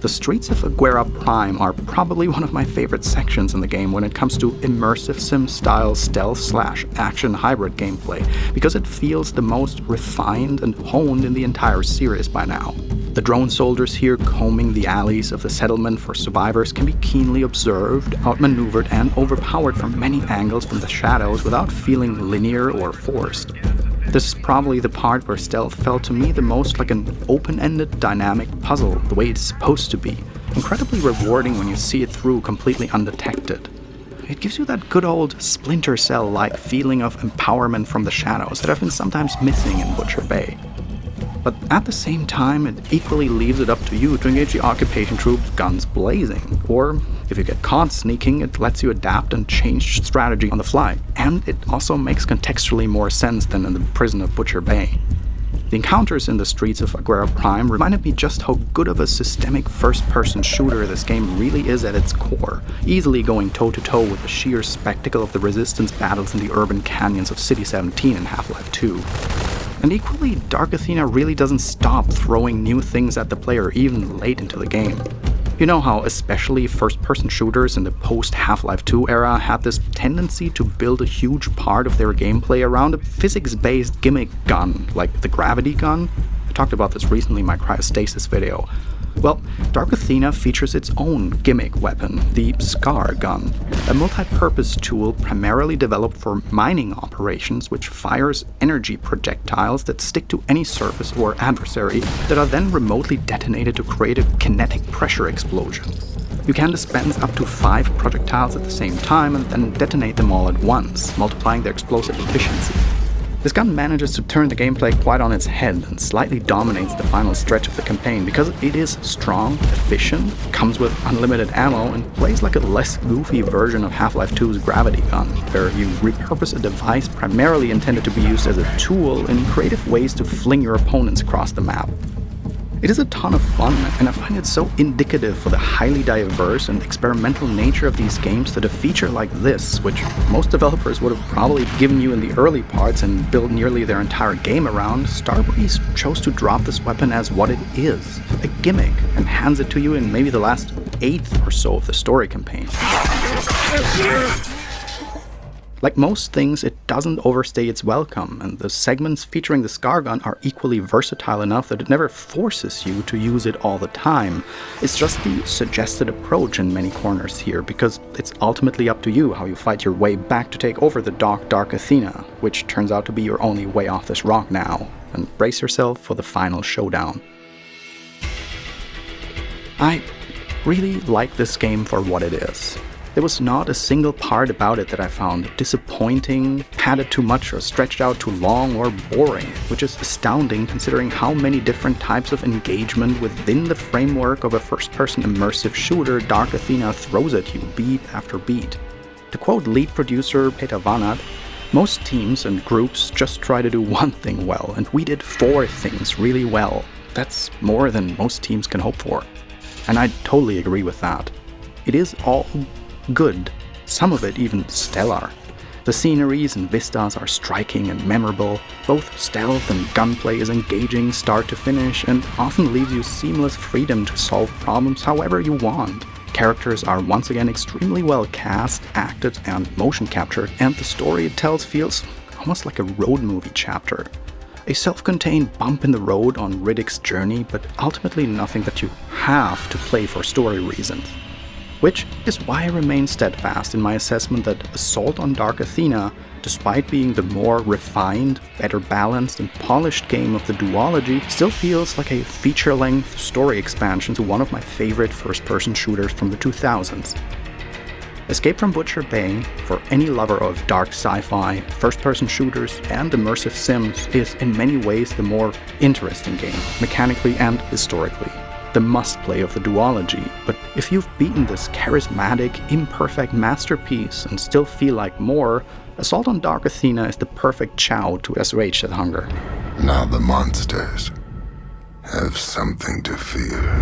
The streets of Aguera Prime are probably one of my favorite sections in the game when it comes to Immersive Sim style stealth/action hybrid gameplay, because it feels the most refined and honed in the entire series by now. The drone soldiers here combing the alleys of the settlement for survivors can be keenly observed, outmaneuvered, and overpowered from many angles from the shadows without feeling linear or forced. This is probably the part where stealth felt to me the most like an open-ended dynamic puzzle, the way it's supposed to be. Incredibly rewarding when you see it through completely undetected. It gives you that good old Splinter Cell-like feeling of empowerment from the shadows that I've been sometimes missing in Butcher Bay. But at the same time, it equally leaves it up to you to engage the occupation troops guns blazing. Or, if you get caught sneaking, it lets you adapt and change strategy on the fly. And it also makes contextually more sense than in the prison of Butcher Bay. The encounters in the streets of Aguera Prime reminded me just how good of a systemic first-person shooter this game really is at its core, easily going toe-to-toe with the sheer spectacle of the resistance battles in the urban canyons of City 17 in Half-Life 2. And equally, Dark Athena really doesn't stop throwing new things at the player even late into the game. You know how especially first-person shooters in the post-Half-Life 2 era had this tendency to build a huge part of their gameplay around a physics-based gimmick gun, like the gravity gun? I talked about this recently in my cryostasis video. Well, Dark Athena features its own gimmick weapon, the Scar Gun, a multi-purpose tool primarily developed for mining operations which fires energy projectiles that stick to any surface or adversary that are then remotely detonated to create a kinetic pressure explosion. You can dispense up to 5 projectiles at the same time and then detonate them all at once, multiplying their explosive efficiency. This gun manages to turn the gameplay quite on its head and slightly dominates the final stretch of the campaign because it is strong, efficient, comes with unlimited ammo, and plays like a less goofy version of Half-Life 2's gravity gun, where you repurpose a device primarily intended to be used as a tool in creative ways to fling your opponents across the map. It is a ton of fun, and I find it so indicative for the highly diverse and experimental nature of these games that a feature like this, which most developers would have probably given you in the early parts and built nearly their entire game around, Starbreeze chose to drop this weapon as what it is, a gimmick, and hands it to you in maybe the last 1/8 or so of the story campaign. Like most things, it doesn't overstay its welcome, and the segments featuring the Scar Gun are equally versatile enough that it never forces you to use it all the time. It's just the suggested approach in many corners here, because it's ultimately up to you how you fight your way back to take over the Dark Athena, which turns out to be your only way off this rock now, and brace yourself for the final showdown. I really like this game for what it is. There was not a single part about it that I found disappointing, padded too much, or stretched out too long, or boring, which is astounding considering how many different types of engagement within the framework of a first-person immersive shooter Dark Athena throws at you beat after beat. To quote lead producer Peter Vanat, most teams and groups just try to do one thing well, and we did 4 things really well. That's more than most teams can hope for. And I totally agree with that. It is all good, some of it even stellar. The sceneries and vistas are striking and memorable. Both stealth and gunplay is engaging start to finish and often leaves you seamless freedom to solve problems however you want. Characters are once again extremely well cast, acted, and motion captured, and the story it tells feels almost like a road movie chapter. A self-contained bump in the road on Riddick's journey, but ultimately nothing that you have to play for story reasons. Which is why I remain steadfast in my assessment that Assault on Dark Athena, despite being the more refined, better balanced, and polished game of the duology, still feels like a feature-length story expansion to one of my favorite first-person shooters from the 2000s. Escape from Butcher Bay, for any lover of dark sci-fi, first-person shooters, and immersive sims, is in many ways the more interesting game, mechanically and historically. The must-play of the duology, but if you've beaten this charismatic, imperfect masterpiece and still feel like more, Assault on Dark Athena is the perfect chow to assuage that hunger. Now the monsters have something to fear.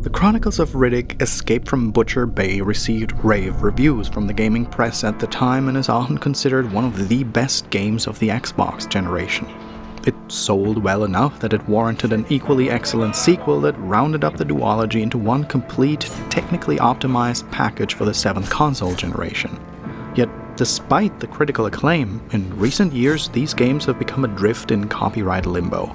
The Chronicles of Riddick Escape from Butcher Bay received rave reviews from the gaming press at the time and is often considered one of the best games of the Xbox generation. It sold well enough that it warranted an equally excellent sequel that rounded up the duology into one complete, technically optimized package for the 7th console generation. Yet, despite the critical acclaim, in recent years these games have become adrift in copyright limbo.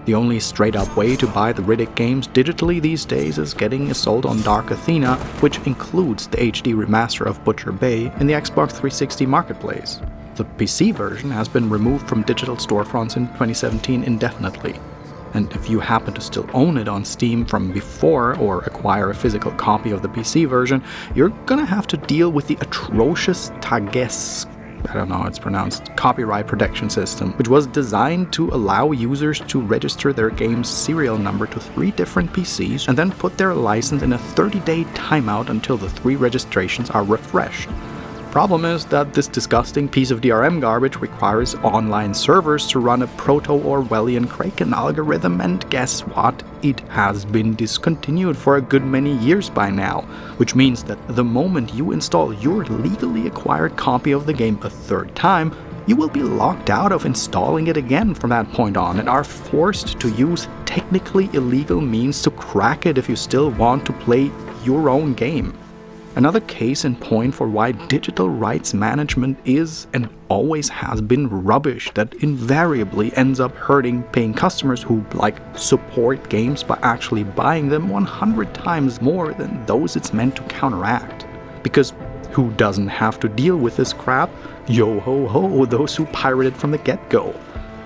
The only straight-up way to buy the Riddick games digitally these days is getting Assault on Dark Athena, which includes the HD remaster of Butcher Bay in the Xbox 360 marketplace. The PC version has been removed from digital storefronts in 2017 indefinitely. And if you happen to still own it on Steam from before or acquire a physical copy of the PC version, you're gonna have to deal with the atrocious Tages, I don't know how it's pronounced, copyright protection system, which was designed to allow users to register their game's serial number to 3 different PCs and then put their license in a 30-day timeout until the 3 registrations are refreshed. Problem is that this disgusting piece of DRM garbage requires online servers to run a Proto-Orwellian Kraken algorithm, and guess what? It has been discontinued for a good many years by now, which means that the moment you install your legally acquired copy of the game a 3rd time, you will be locked out of installing it again from that point on and are forced to use technically illegal means to crack it if you still want to play your own game. Another case in point for why digital rights management is and always has been rubbish that invariably ends up hurting paying customers who, support games by actually buying them 100 times more than those it's meant to counteract. Because who doesn't have to deal with this crap? Yo ho ho, those who pirated from the get-go.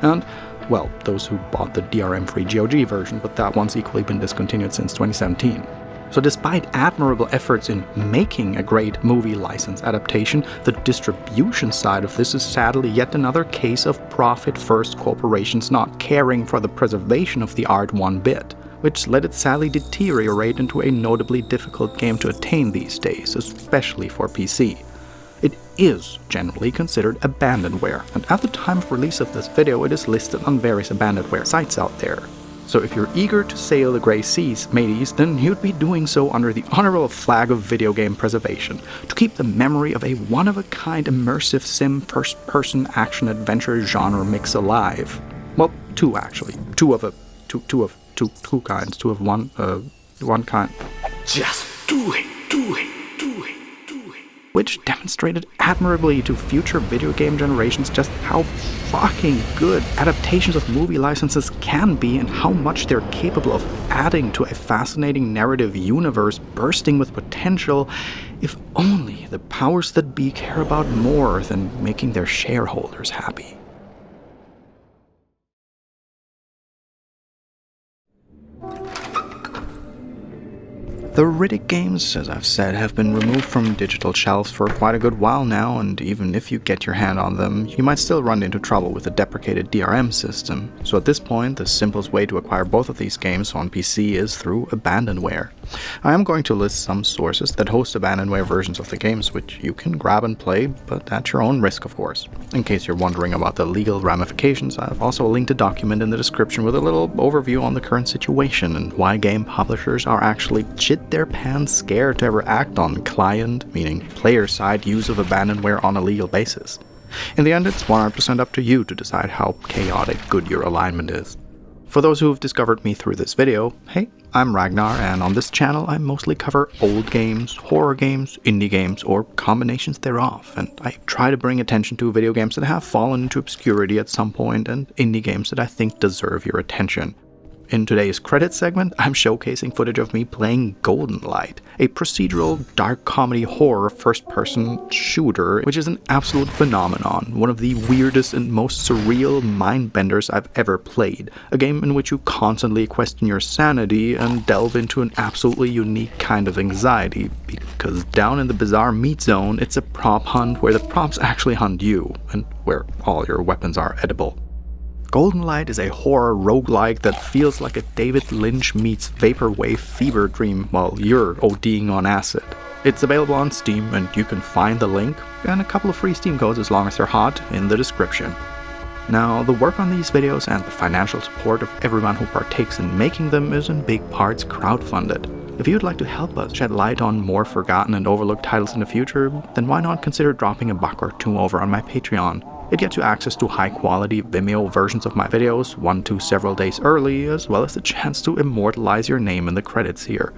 And, well, those who bought the DRM-free GOG version, but that one's equally been discontinued since 2017. So despite admirable efforts in making a great movie license adaptation, the distribution side of this is sadly yet another case of profit-first corporations not caring for the preservation of the art one bit, which let it sadly deteriorate into a notably difficult game to attain these days, especially for PC. It is generally considered abandonware, and at the time of release of this video it is listed on various abandonware sites out there. So if you're eager to sail the grey seas, mateys, then you'd be doing so under the honorable flag of video game preservation, to keep the memory of a one-of-a-kind immersive sim first-person action-adventure genre mix alive. Well, two actually. Two of kinds. Two of one kind. Just do it. Which demonstrated admirably to future video game generations just how fucking good adaptations of movie licenses can be and how much they're capable of adding to a fascinating narrative universe bursting with potential, if only the powers that be care about more than making their shareholders happy. The RIDDCK games, as I've said, have been removed from digital shelves for quite a good while now, and even if you get your hand on them, you might still run into trouble with the deprecated DRM system. So at this point, the simplest way to acquire both of these games on PC is through abandonware. I am going to list some sources that host abandonware versions of the games, which you can grab and play, but at your own risk, of course. In case you're wondering about the legal ramifications, I've also linked a document in the description with a little overview on the current situation and why game publishers are actually shit their pants scared to ever act on client, meaning player-side use of abandonware on a legal basis. In the end, it's 100% up to you to decide how chaotic good your alignment is. For those who have discovered me through this video, hey, I'm Ragnar, and on this channel I mostly cover old games, horror games, indie games, or combinations thereof, and I try to bring attention to video games that have fallen into obscurity at some point and indie games that I think deserve your attention. In today's credits segment, I'm showcasing footage of me playing Golden Light, a procedural, dark comedy horror first-person shooter, which is an absolute phenomenon, one of the weirdest and most surreal mind-benders I've ever played, a game in which you constantly question your sanity and delve into an absolutely unique kind of anxiety, because down in the bizarre meat zone, it's a prop hunt where the props actually hunt you, and where all your weapons are edible. Golden Light is a horror roguelike that feels like a David Lynch meets Vaporwave fever dream while you're ODing on acid. It's available on Steam, and you can find the link, and a couple of free Steam codes as long as they're hot, in the description. Now, the work on these videos and the financial support of everyone who partakes in making them is in big parts crowdfunded. If you'd like to help us shed light on more forgotten and overlooked titles in the future, then why not consider dropping $1 or $2 over on my Patreon? It gets you access to high-quality Vimeo versions of my videos, 1 to several days early, as well as the chance to immortalize your name in the credits here.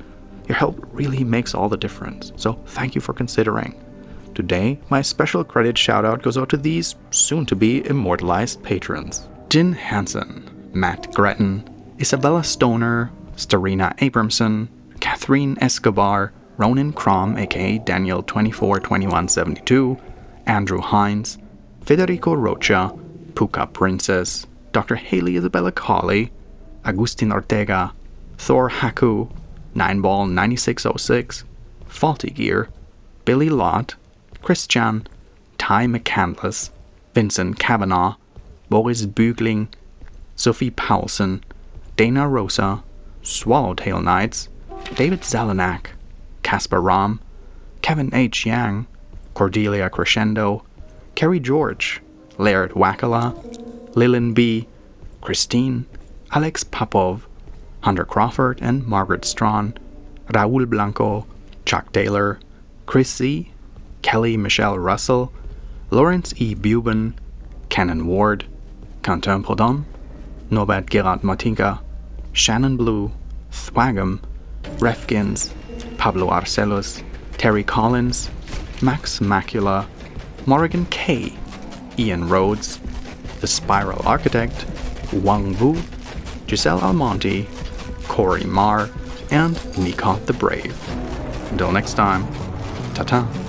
Your help really makes all the difference, so thank you for considering. Today, my special credit shoutout goes out to these soon-to-be immortalized patrons: Jin Hansen, Matt Gretton, Isabella Stoner, Starina Abramson, Catherine Escobar, Ronan Crom aka Daniel 242172, Andrew Hines, Federico Rocha, Puka Princess, Dr. Haley Isabella Cawley, Agustin Ortega, Thor Haku, Nineball 9606, Faulty Gear, Billy Lott, Christian, Ty McCandless, Vincent Kavanaugh, Boris Bügling, Sophie Paulson, Dana Rosa, Swallowtail Knights, David Zelenak, Casper Ram, Kevin H. Yang, Cordelia Crescendo, Kerry George, Laird Wakala, Lillian B., Christine, Alex Popov, Hunter Crawford and Margaret Strawn, Raul Blanco, Chuck Taylor, Chris Z., Kelly Michelle Russell, Lawrence E. Buben, Cannon Ward, Quentin Podon, Norbert Gerard Martinka, Shannon Blue, Thwagam, Refkins, Pablo Arcelos, Terry Collins, Max Macula, Morgan Kay, Ian Rhodes, The Spiral Architect, Wang Wu, Giselle Almonte, Corey Marr, and Nikon the Brave. Until next time, ta-ta.